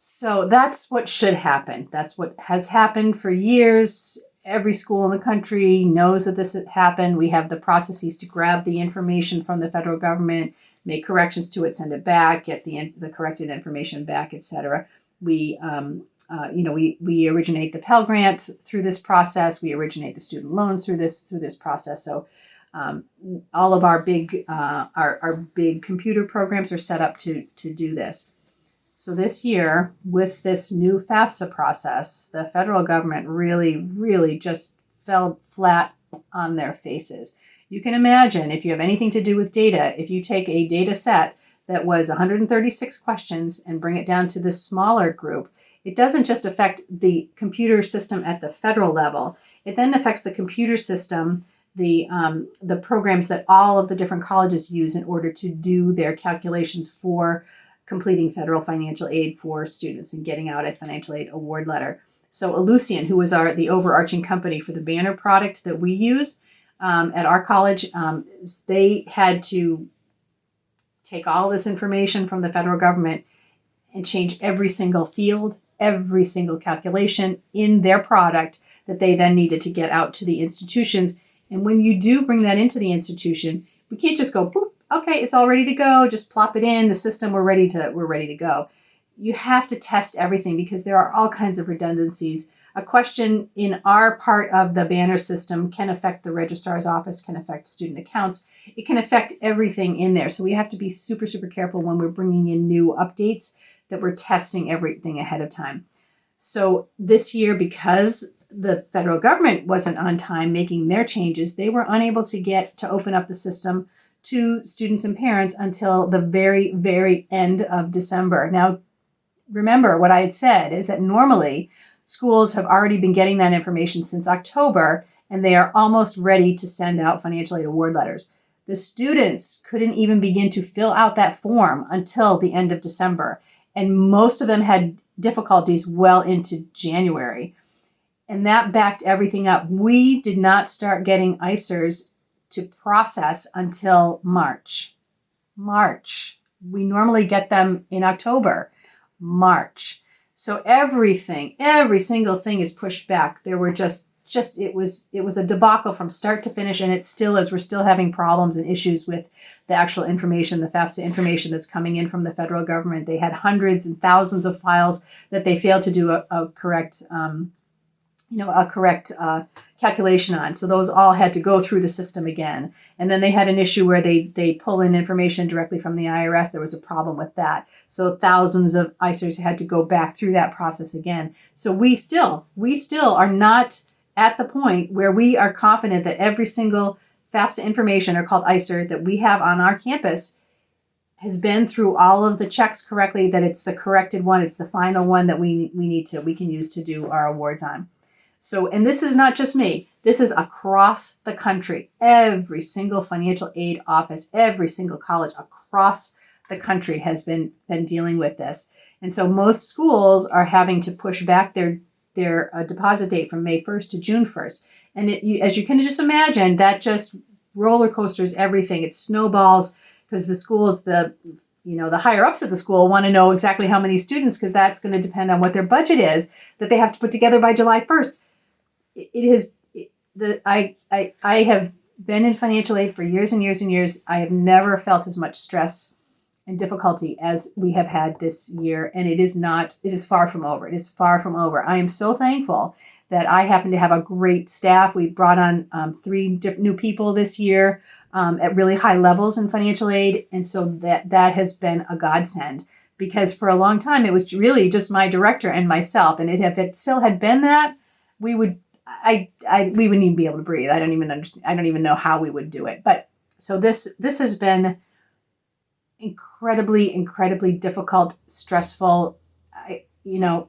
Speaker 1: So that's what should happen. That's what has happened for years. Every school in the country knows that this had happened. We have the processes to grab the information from the federal government, make corrections to it, send it back, get the corrected information back, etc. We originate the Pell Grant through this process. We originate the student loans through this process. So all of our big computer programs are set up to do this. So this year, with this new FAFSA process, the federal government really, really just fell flat on their faces. You can imagine, if you have anything to do with data, if you take a data set that was 136 questions and bring it down to this smaller group, it doesn't just affect the computer system at the federal level. It then affects the computer system, the programs that all of the different colleges use in order to do their calculations for completing federal financial aid for students and getting out a financial aid award letter. So Ellucian, who was the overarching company for the banner product that we use at our college, they had to take all this information from the federal government and change every single field, every single calculation in their product that they then needed to get out to the institutions. And when you do bring that into the institution, we can't just go, boop, okay, it's all ready to go. Just plop it in the system. We're ready to go. You have to test everything because there are all kinds of redundancies. A question in our part of the banner system can affect the registrar's office, can affect student accounts. It can affect everything in there. So we have to be super, super careful when we're bringing in new updates that we're testing everything ahead of time. So this year, because the federal government wasn't on time making their changes, they were unable to open up the system to students and parents until the very, very end of December. Now, remember what I had said is that normally schools have already been getting that information since October, and they are almost ready to send out financial aid award letters. The students couldn't even begin to fill out that form until the end of December, and most of them had difficulties well into January, and that backed everything up. We did not start getting ICERs to process until March. We normally get them in October. March. So every single thing is pushed back. There were it was a debacle from start to finish, and it still is. We're still having problems and issues with the actual information, the FAFSA information that's coming in from the federal government. They had hundreds and thousands of files that they failed to do a correct calculation on. So those all had to go through the system again. And then they had an issue where they pull in information directly from the IRS. There was a problem with that. So thousands of ICERs had to go back through that process again. So we still are not at the point where we are confident that every single FAFSA information, or called ICER, that we have on our campus has been through all of the checks correctly, that it's the corrected one, it's the final one that we can use to do our awards on. So, and this is not just me, this is across the country. Every single financial aid office, every single college across the country has been dealing with this. And so most schools are having to push back their deposit date from May 1st to June 1st. And as you can just imagine, that just roller coasters everything. It snowballs because the schools, the higher ups at the school want to know exactly how many students, because that's going to depend on what their budget is that they have to put together by July 1st. I have been in financial aid for years and years and years. I have never felt as much stress and difficulty as we have had this year. And it is far from over. It is far from over. I am so thankful that I happen to have a great staff. We brought on 3 new people this year at really high levels in financial aid. And so that has been a godsend, because for a long time, it was really just my director and myself. And if it still had been that, we wouldn't even be able to breathe. I don't even understand. I don't even know how we would do it. But so this has been incredibly, incredibly difficult, stressful. If you know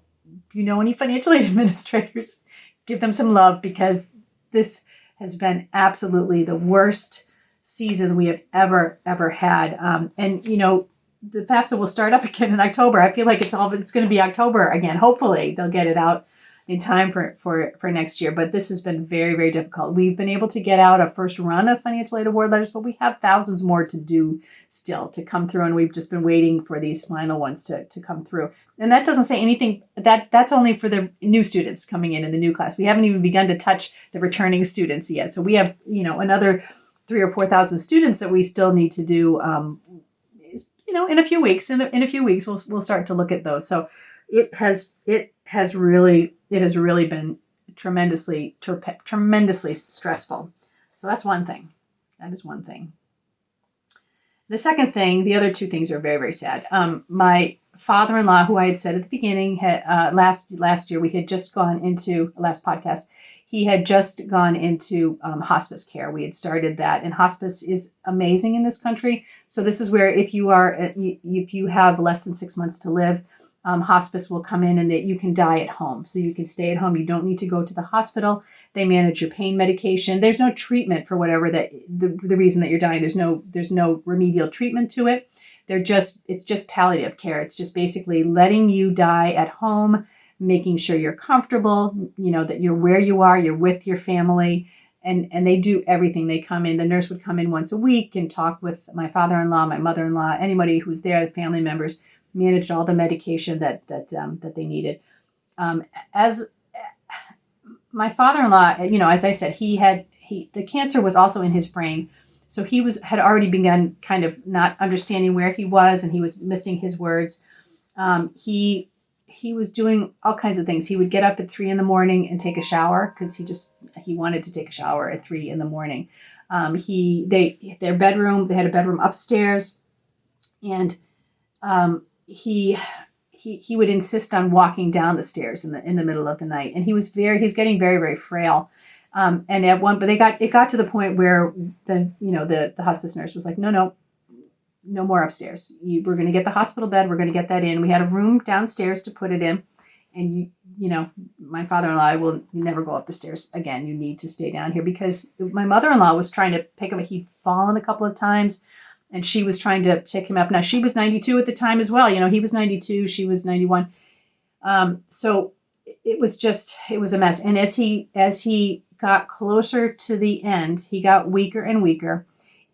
Speaker 1: any financial aid administrators, give them some love, because this has been absolutely the worst season we have ever had. And the FAFSA will start up again in October. I feel like it's going to be October again. Hopefully they'll get it out in time for next year. But this has been very, very difficult. We've been able to get out a first run of financial aid award letters, but we have thousands more to do still to come through. And we've just been waiting for these final ones to come through. And that doesn't say anything. That's only for the new students coming in the new class. We haven't even begun to touch the returning students yet. So we have, another 3,000 or 4,000 students that we still need to do, in a few weeks. In a few weeks, we'll start to look at those. So it has really been tremendously stressful. So that's one thing. That is one thing. The second thing, the other 2 things are very, very sad. My father-in-law, who I had said at the beginning, last year, we had just gone into last podcast. He had just gone into hospice care. We had started that, and hospice is amazing in this country. So this is where if you have less than 6 months to live, hospice will come in and that you can die at home. So you can stay at home. You don't need to go to the hospital. They manage your pain medication. There's no treatment for whatever the reason that you're dying. There's no remedial treatment to it. It's just palliative care. It's just basically letting you die at home, making sure you're comfortable, that you're where you are, you're with your family, and they do everything. They come in, the nurse would come in once a week and talk with my father-in-law, my mother-in-law, anybody who's there, the family members, managed all the medication that they needed. As my father-in-law, as I said, the cancer was also in his brain. So he had already begun kind of not understanding where he was, and he was missing his words. He was doing all kinds of things. He would get up at 3 a.m. and take a shower, because he wanted to take a shower at 3 a.m. They had a bedroom upstairs, and he would insist on walking down the stairs in the middle of the night, and he was getting very, very frail. And but it got to the point where the hospice nurse was like, no more upstairs. We're going to get the hospital bed. We're going to get that in. We had a room downstairs to put it in. And my father-in-law will never go up the stairs again. You need to stay down here, because my mother-in-law was trying to pick him up. He'd fallen a couple of times, and she was trying to pick him up. Now, she was 92 at the time as well. He was 92. She was 91. So it was a mess. And as he got closer to the end, he got weaker and weaker,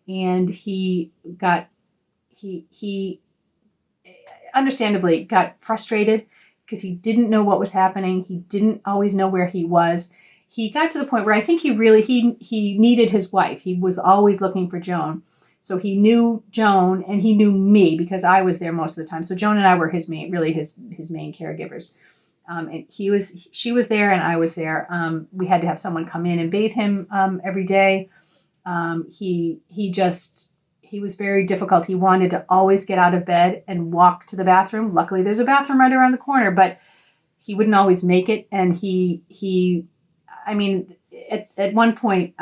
Speaker 1: and he understandably got frustrated because he didn't know what was happening. He didn't always know where he was. He got to the point where I think he needed his wife. He was always looking for Joan. So he knew Joan and he knew me because I was there most of the time. So Joan and I were his main caregivers. And she was there and I was there. We had to have someone come in and bathe him every day. He was very difficult. He wanted to always get out of bed and walk to the bathroom. Luckily, there's a bathroom right around the corner, but he wouldn't always make it. And at one point,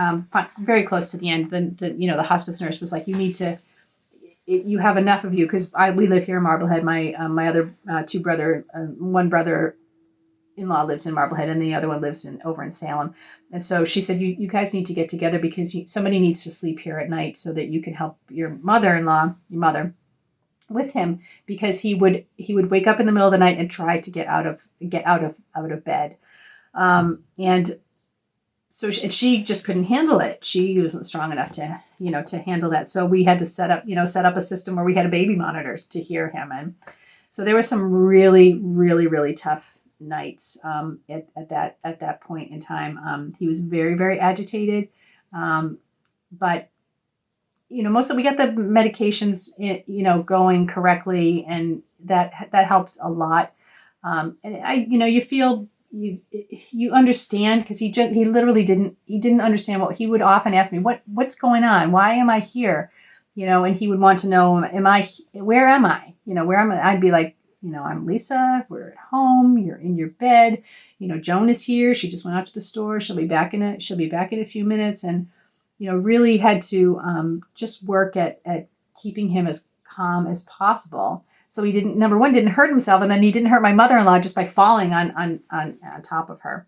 Speaker 1: very close to the end, the hospice nurse was like, you have enough of you, because we live here in Marblehead. My other one brother-in-law lives in Marblehead, and the other one lives over in Salem. And so she said, you guys need to get together, because somebody needs to sleep here at night so that you can help your mother with him, because he would wake up in the middle of the night and try to get out of bed. And so she just couldn't handle it. She wasn't strong enough to handle that. So we had to set up a system where we had a baby monitor to hear him. And so there were some really, really, really tough nights at that point in time. He was very, very agitated. But mostly we got the medications going correctly, and that helped a lot. And you feel you understand, because he literally didn't understand what he would often ask me, what's going on? Why am I here? And he would want to know, where am I? I'd be like, I'm Lisa, we're at home, you're in your bed, Joan is here. She just went out to the store. She'll be back in a few minutes. And, really had to just work at keeping him as calm as possible. So he didn't hurt himself, and then he didn't hurt my mother-in-law just by falling on top of her.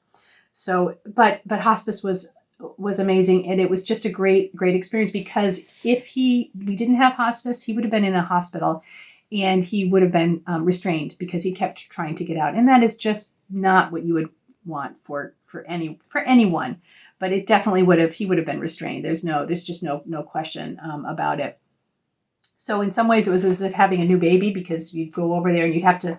Speaker 1: So, but hospice was amazing, and it was just a great experience, because if we didn't have hospice, he would have been in a hospital, and he would have been restrained, because he kept trying to get out, and that is just not what you would want for anyone. But it definitely he would have been restrained. There's just no question about it. So in some ways it was as if having a new baby, because you'd go over there and you'd have to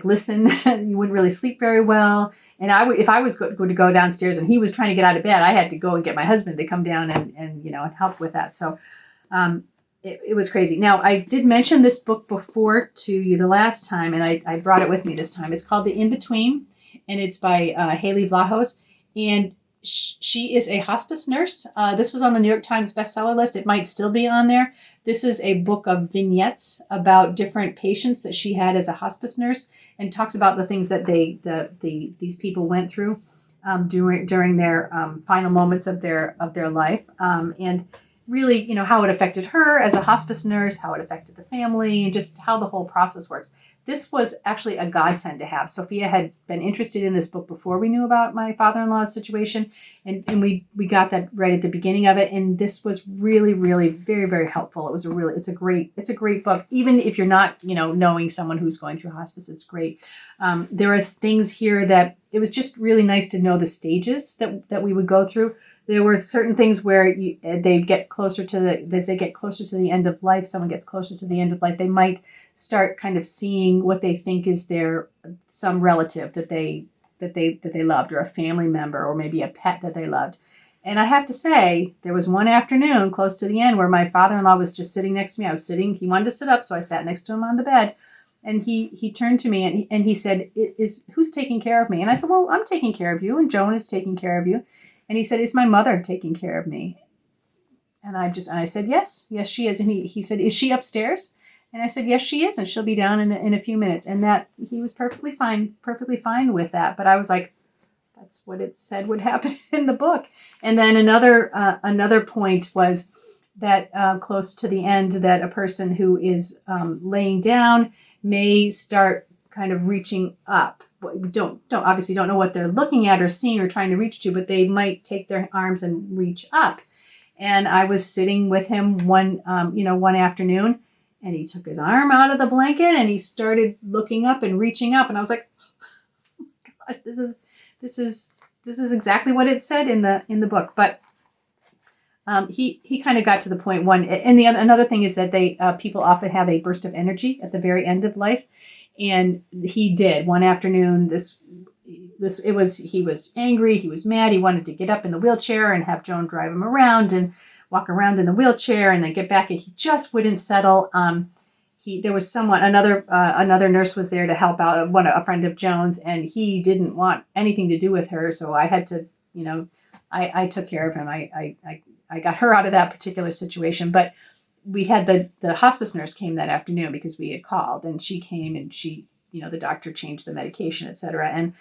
Speaker 1: listen. You wouldn't really sleep very well. And if I was going to go downstairs and he was trying to get out of bed, I had to go and get my husband to come down and help with that. So it was crazy. Now, I did mention this book before to you the last time, and I brought it with me this time. It's called The In-Between, and it's by Haley Vlahos. And she is a hospice nurse. This was on the New York Times bestseller list. It might still be on there. This is a book of vignettes about different patients that she had as a hospice nurse, and talks about the things that these people went through during their final moments of their life, and really, how it affected her as a hospice nurse, how it affected the family, and just how the whole process works. This was actually a godsend to have. Sophia had been interested in this book before we knew about my father-in-law's situation, and we got that right at the beginning of it. And this was really, really very, very helpful. It's a great book. Even if you're not, knowing someone who's going through hospice, it's great. There are things here that it was just really nice to know the stages that we would go through. There were certain things where they'd get closer as they get closer to the end of life, someone gets closer to the end of life, they might start kind of seeing what they think is some relative that they loved, or a family member, or maybe a pet that they loved. And I have to say, there was one afternoon close to the end where my father-in-law was just sitting next to me. He wanted to sit up, so I sat next to him on the bed. And he turned to me and he said, who's taking care of me? And I said, well, I'm taking care of you, and Joan is taking care of you. And he said, is my mother taking care of me? And I said, yes, she is. And he said, is she upstairs? And I said, yes, she is. And she'll be down in a few minutes. And that he was perfectly fine with that. But I was like, that's what it said would happen in the book. And then another point was that close to the end, that a person who is laying down may start kind of reaching up. We don't obviously don't know what they're looking at or seeing or trying to reach to, but they might take their arms and reach up. And I was sitting with him one afternoon, and he took his arm out of the blanket and he started looking up and reaching up, and I was like, oh my God, this is exactly what it said in the book. But he kind of got to the point one, and another thing is that people often have a burst of energy at the very end of life, and he did one afternoon. He was angry, he was mad, he wanted to get up in the wheelchair and have Joan drive him around and walk around in the wheelchair and then get back, and he just wouldn't settle. There was another nurse was there to help out, a friend of Joan's, and he didn't want anything to do with her, so I had to, I took care of him. I got her out of that particular situation, but we had the hospice nurse came that afternoon because we had called, and she came and she, the doctor changed the medication, et cetera. And,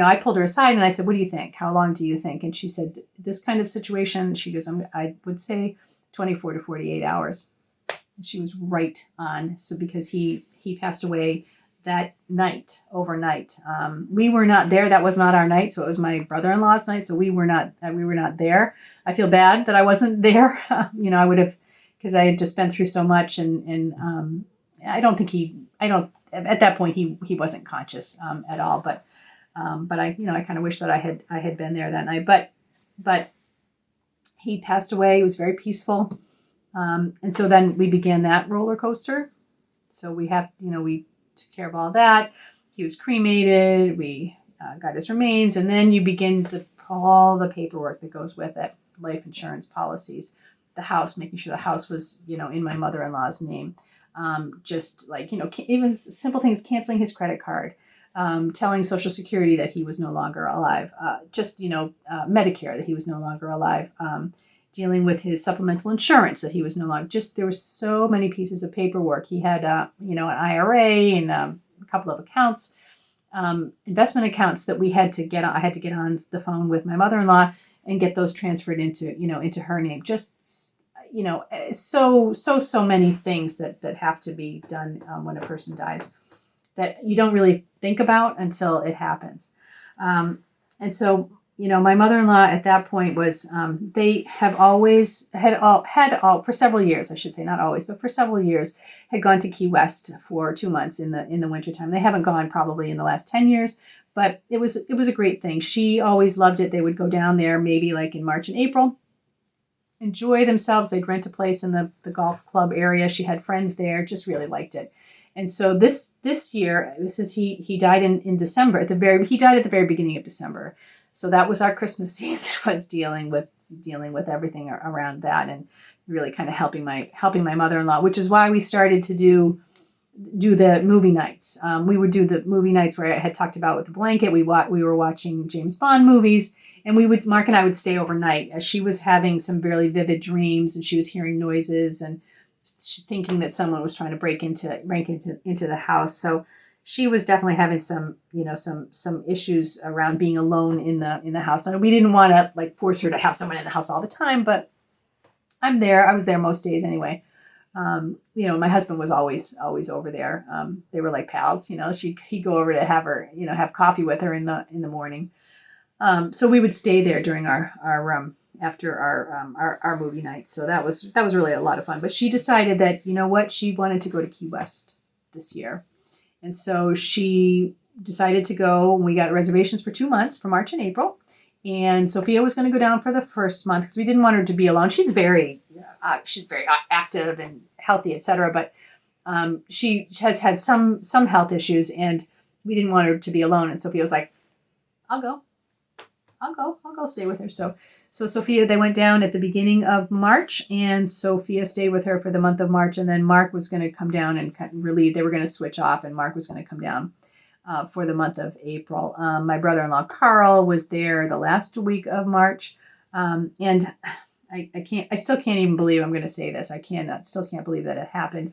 Speaker 1: I pulled her aside and I said, what do you think? How long do you think? And she said, this kind of situation, she goes, I would say 24 to 48 hours. And she was right on. So because he passed away that night, overnight. We were not there. That was not our night. So it was my brother-in-law's night. So we were not there. I feel bad that I wasn't there. I would have, because I had just been through so much, and at that point he wasn't conscious at all. But I kind of wish that I had been there that night. But he passed away. He was very peaceful. And so then we began that roller coaster. So we took care of all that. He was cremated. We got his remains, and then you begin all the paperwork that goes with it: life insurance policies, the house, making sure the house was, in my mother-in-law's name. Just like, even simple things, canceling his credit card, telling Social Security that he was no longer alive, Medicare, that he was no longer alive, dealing with his supplemental insurance, that he was no longer, there were so many pieces of paperwork. He had, an IRA and a couple of accounts, investment accounts that I had to get on the phone with my mother-in-law and get those transferred into her name. Just, so many things that have to be done when a person dies that you don't really think about until it happens. And so, my mother-in-law at that point was, they have always for several years, I should say, not always, but for several years, had gone to Key West for 2 months in the wintertime. They haven't gone probably in the last 10 years, but it was a great thing. She always loved it. They would go down there maybe like in March and April, enjoy themselves. They'd rent a place in the golf club area. She had friends there, just really liked it. And so this year, since he died in December, he died at the very beginning of December. So that was our Christmas season, was dealing with everything around that, and really kind of helping my mother-in-law, which is why we started to do the movie nights. We would do the movie nights where I had talked about with the blanket. We were watching James Bond movies, and Mark and I would stay overnight as she was having some very vivid dreams, and she was hearing noises and thinking that someone was trying to break into the house. So she was definitely having some issues around being alone in the house. And we didn't want to force her to have someone in the house all the time, but I'm there. I was there most days anyway. My husband was always over there. They were like pals, he'd go over to have her, have coffee with her in the morning. So we would stay there during our after our movie night. So that was really a lot of fun. But she decided that, she wanted to go to Key West this year. And so she decided to go, and we got reservations for 2 months, for March and April. And Sophia was going to go down for the first month because we didn't want her to be alone. She's very active and healthy, etc. But she has had some health issues, and we didn't want her to be alone. And Sophia was like, I'll go stay with her. So Sophia, they went down at the beginning of March, and Sophia stayed with her for the month of March. And then Mark was going to come down and kind of relieve. They were going to switch off, and Mark was going to come down for the month of April. My brother-in-law, Carl, was there the last week of March. And I still can't even believe I'm going to say this. Still can't believe that it happened.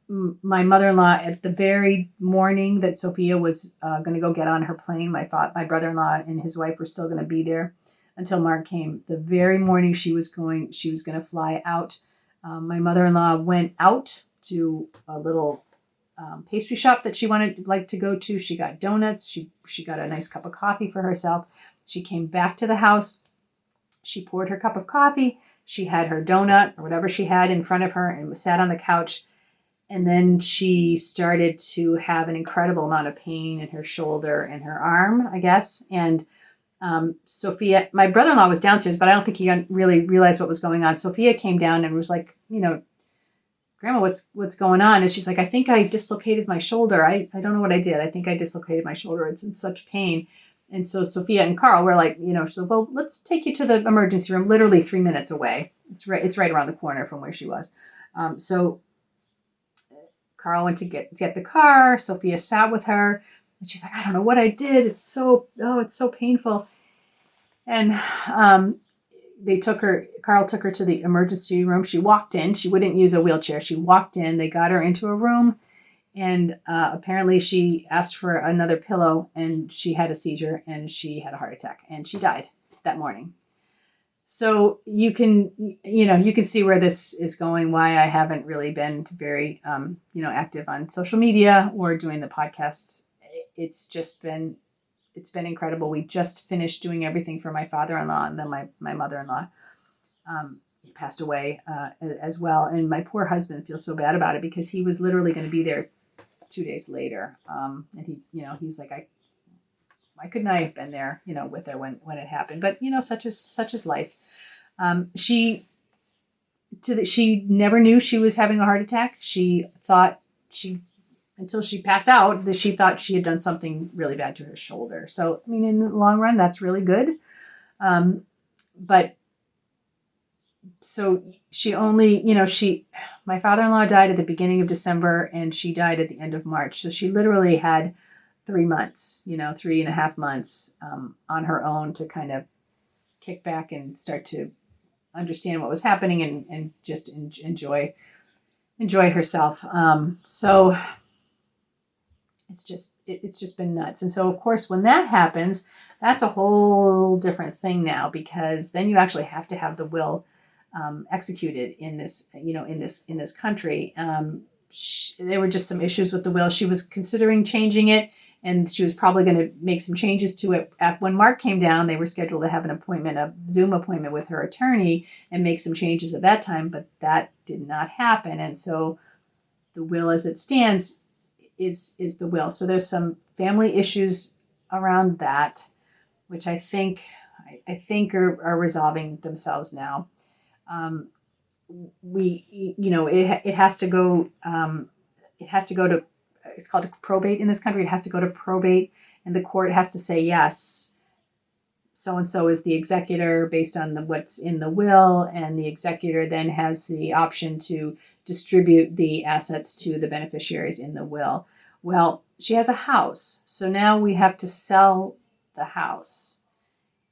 Speaker 1: my mother-in-law, at the very morning that Sophia was going to go get on her plane, my brother-in-law and his wife were still going to be there until Mark came. The very morning she was going to fly out. My mother-in-law went out to a little pastry shop that she wanted to go to. She got donuts. She got a nice cup of coffee for herself. She came back to the house. She poured her cup of coffee. She had her donut or whatever she had in front of her and sat on the couch. And then she started to have an incredible amount of pain in her shoulder and her arm, I guess. And Sophia, my brother-in-law was downstairs, but I don't think he really realized what was going on. Sophia came down and was like, Grandma, what's going on? And she's like, I think I dislocated my shoulder. I don't know what I did. I think I dislocated my shoulder. It's in such pain. And so Sophia and Carl were like, so, well, let's take you to the emergency room, literally 3 minutes away. It's right around the corner from where she was. So Carl went to get the car. Sophia sat with her and she's like, I don't know what I did. It's so painful. And Carl took her to the emergency room. She walked in. She wouldn't use a wheelchair. She walked in. They got her into a room. And apparently she asked for another pillow and she had a seizure and she had a heart attack and she died that morning. So you can see where this is going, why I haven't really been very, active on social media or doing the podcast. It's been incredible. We just finished doing everything for my father-in-law, and then my mother-in-law passed away as well. And my poor husband feels so bad about it because he was literally going to be there 2 days later. And he's like, why couldn't I have been there, with her when it happened? But, such is life. She never knew she was having a heart attack. She thought until she passed out, that she thought she had done something really bad to her shoulder. So, in the long run, that's really good. But so she only, my father-in-law died at the beginning of December and she died at the end of March. So she literally had 3 months, 3.5 months on her own to kind of kick back and start to understand what was happening and just enjoy herself. So it's just been nuts. And so, of course, when that happens, that's a whole different thing now, because then you actually have to have the will executed in this, in this country. There were just some issues with the will. She was considering changing it, and she was probably going to make some changes to it. When Mark came down, they were scheduled to have a Zoom appointment with her attorney and make some changes at that time, but that did not happen. And so the will as it stands is the will. So there's some family issues around that, which I think are resolving themselves now. It has to go to, it's called a probate in this country. It has to go to probate, and the court has to say, yes, so-and-so is the executor based on what's in the will, and the executor then has the option to distribute the assets to the beneficiaries in the will. Well, she has a house, so now we have to sell the house.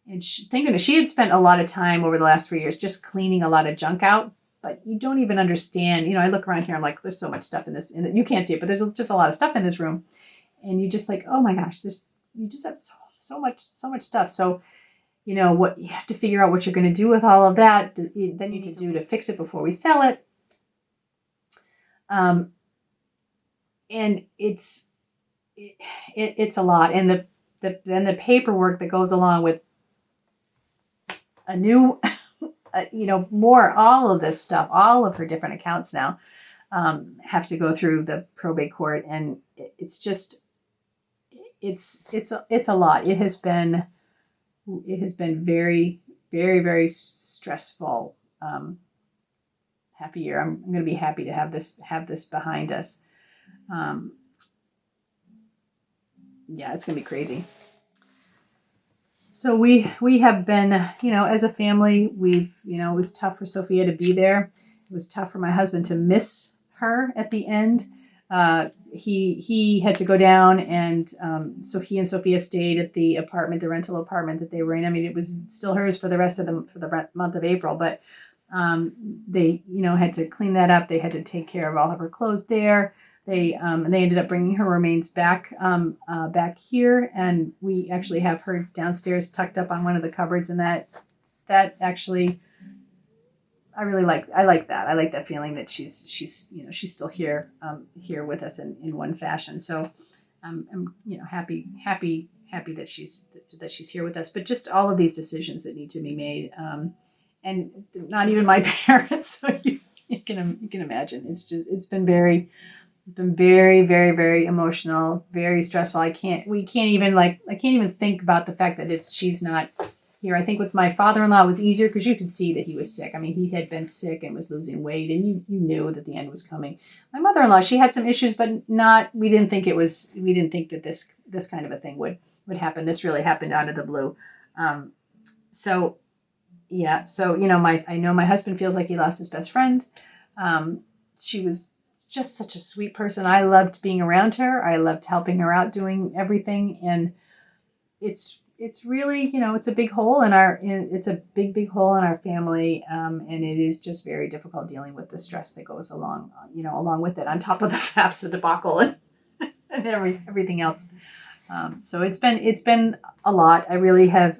Speaker 1: And she had spent a lot of time over the last 3 years just cleaning a lot of junk out, but you don't even understand. I look around here, I'm like, there's so much stuff in this, and you can't see it, but there's just a lot of stuff in this room. And you just like, oh my gosh, you just have so much stuff. So, what you have to figure out what you're going to do with all of that. Then you need to do to fix it before we sell it. And it's a lot. And the paperwork that goes along with a new, all of this stuff, all of her different accounts now have to go through the probate court. And it's just, it's a lot. It has been very, very, very stressful. Half a year. I'm going to be happy to have this behind us. It's going to be crazy. So we have been, as a family, it was tough for Sophia to be there. It was tough for my husband to miss her at the end. He had to go down, and so he and Sophia stayed at the rental apartment that they were in. It was still hers for the rest of the month of April, but They, had to clean that up. They had to take care of all of her clothes there. They ended up bringing her remains back here, and we actually have her downstairs tucked up on one of the cupboards, and that actually, I like that. I like that feeling that she's still here with us in one fashion. So I'm happy that she's here with us. But just all of these decisions that need to be made, and not even my parents. So you can imagine. It's been very, very, very emotional, very stressful. I can't even think about the fact that she's not here. I think with my father-in-law it was easier because you could see that he was sick. I mean, he had been sick and was losing weight, and you knew that the end was coming. My mother-in-law, she had some issues, but we didn't think that this kind of a thing would happen. This really happened out of the blue. So I know my husband feels like he lost his best friend. She was just such a sweet person. I loved being around her. I loved helping her out, doing everything. And it's really, it's a big hole it's a big hole in our family. And it is just very difficult dealing with the stress that goes along with it, on top of the FAFSA debacle and everything else. So it's been a lot. I really have,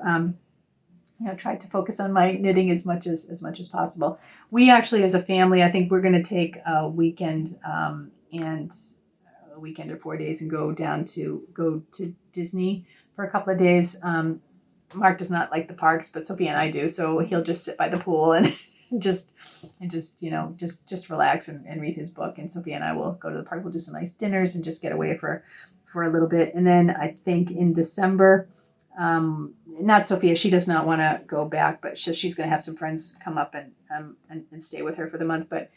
Speaker 1: tried to focus on my knitting as much as possible. We actually, as a family, I think we're going to take a weekend and a weekend or 4 days and go to Disney for a couple of days. Mark does not like the parks, but Sophia and I do. So he'll just sit by the pool and just relax and read his book. And Sophia and I will go to the park. We'll do some nice dinners and just get away for a little bit. And then I think in December, not Sophia, she does not want to go back, but she's going to have some friends come up and stay with her for the month. But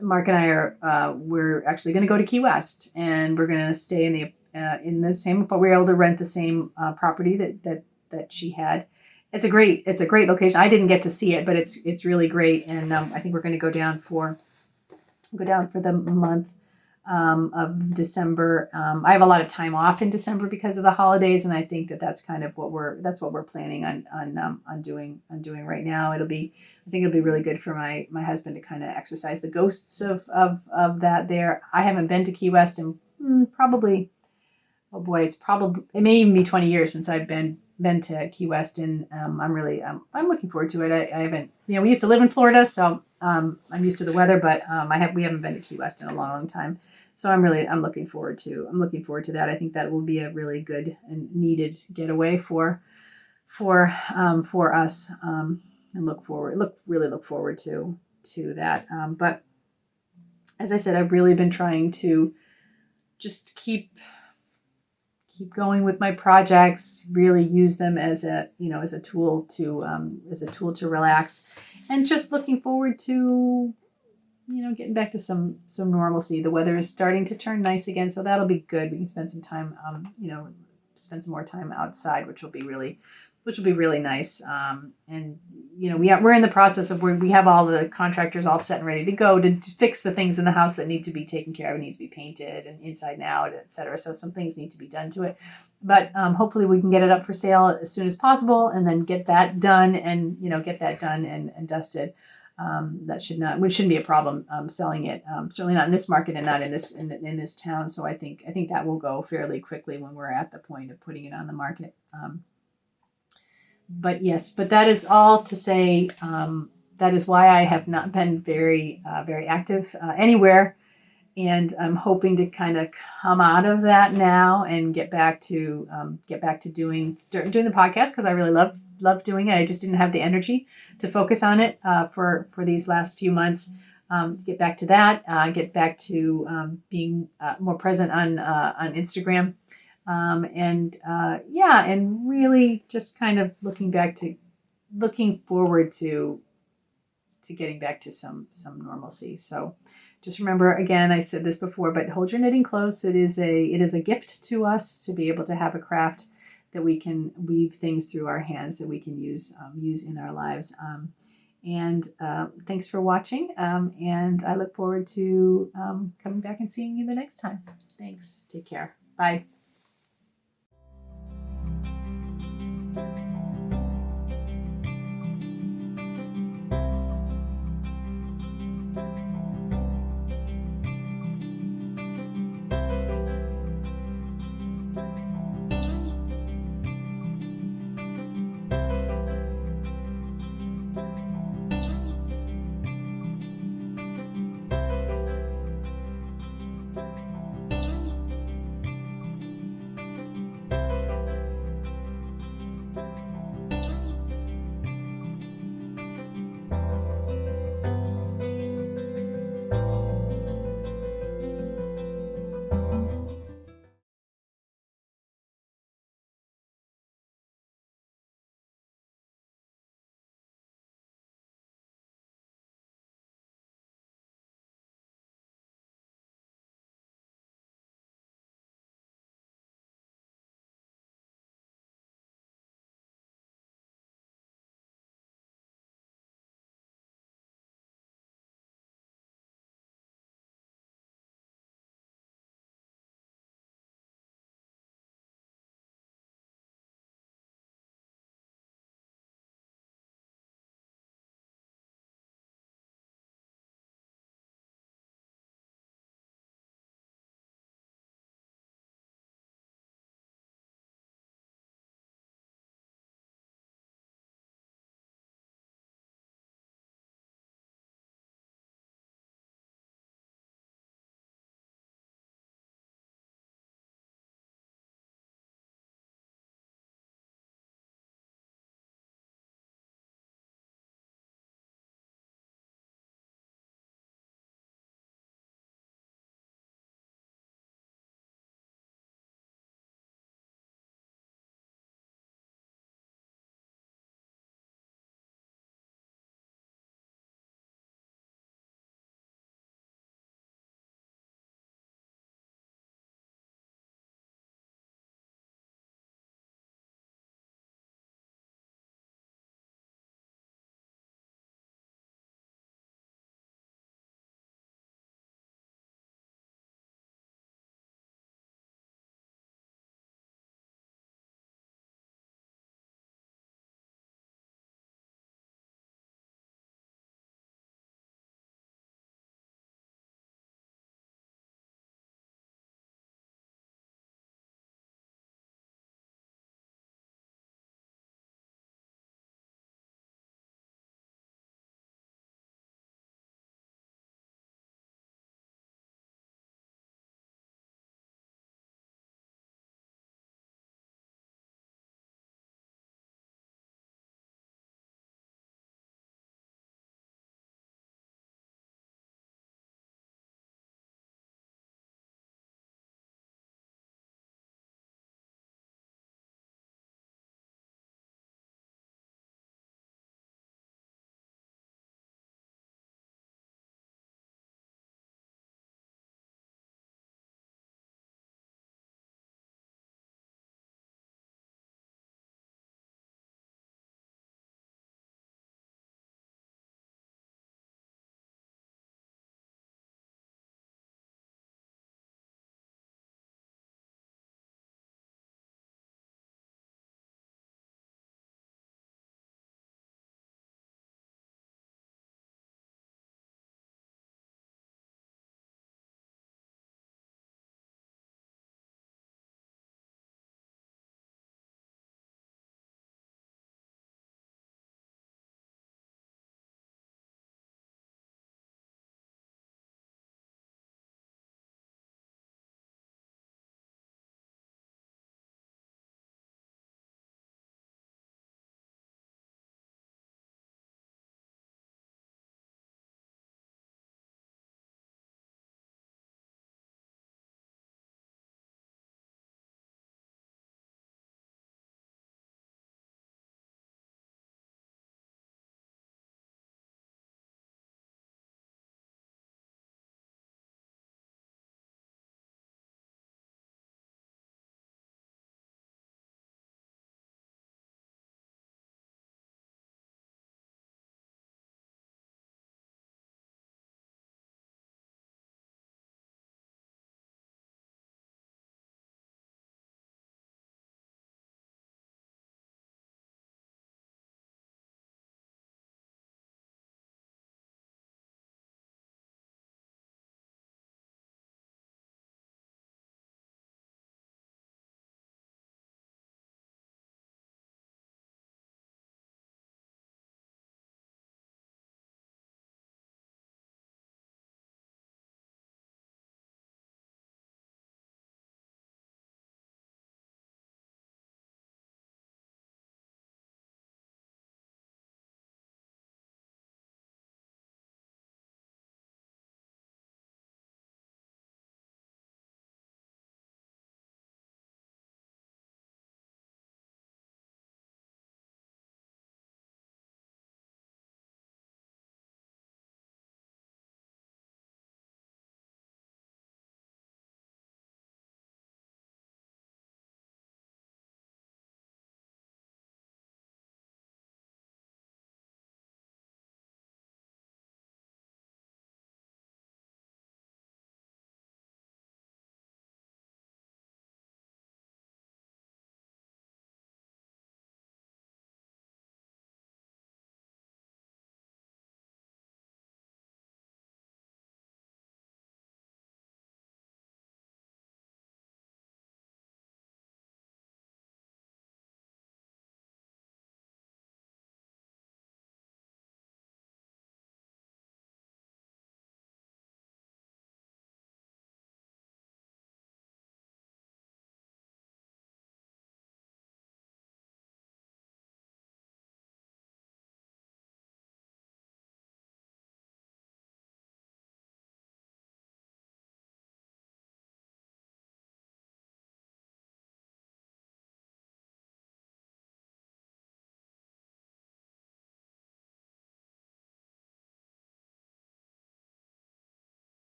Speaker 1: Mark and I we're actually going to go to Key West, and we're going to stay in the same, but we were able to rent the same property that she had. It's a great location. I didn't get to see it, but it's really great. And I think we're going to go down for the month of December. I have a lot of time off in December because of the holidays, and I think that's kind of what we're planning on doing right now. I think it'll be really good for my husband to kind of exercise the ghosts of that there. I haven't been to Key West in probably, oh boy, it may even be 20 years since I've been to Key West, and I'm looking forward to it. I haven't, we used to live in Florida, so I'm used to the weather, but we haven't been to Key West in a long time. So I'm looking forward to that. I think that will be a really good and needed getaway for us. And look forward to that. But as I said, I've really been trying to just keep going with my projects, really use them as a tool to relax, and just looking forward to getting back to some normalcy. The weather is starting to turn nice again, so that'll be good. We can spend some time spend some more time outside, which will be really nice. And we're in the process of where we have all the contractors all set and ready to go to fix the things in the house that need to be taken care of, need to be painted and inside and out, etc. So some things need to be done to it, but hopefully we can get it up for sale as soon as possible, and then get that done and dusted. Which shouldn't be a problem selling it. Certainly not in this market and not in this town. So I think that will go fairly quickly when we're at the point of putting it on the market. But that is all to say, that is why I have not been very active anywhere. And I'm hoping to kind of come out of that now and get back to doing the podcast, because I really love doing it. I just didn't have the energy to focus on it for these last few months. Get back to that. Get back to being more present on Instagram. And really just kind of looking forward to getting back to some normalcy. So just remember, again, I said this before, but hold your knitting close. It is a gift to us to be able to have a craft that we can weave things through our hands that we can use in our lives. And thanks for watching. And I look forward to coming back and seeing you the next time. Thanks. Take care. Bye.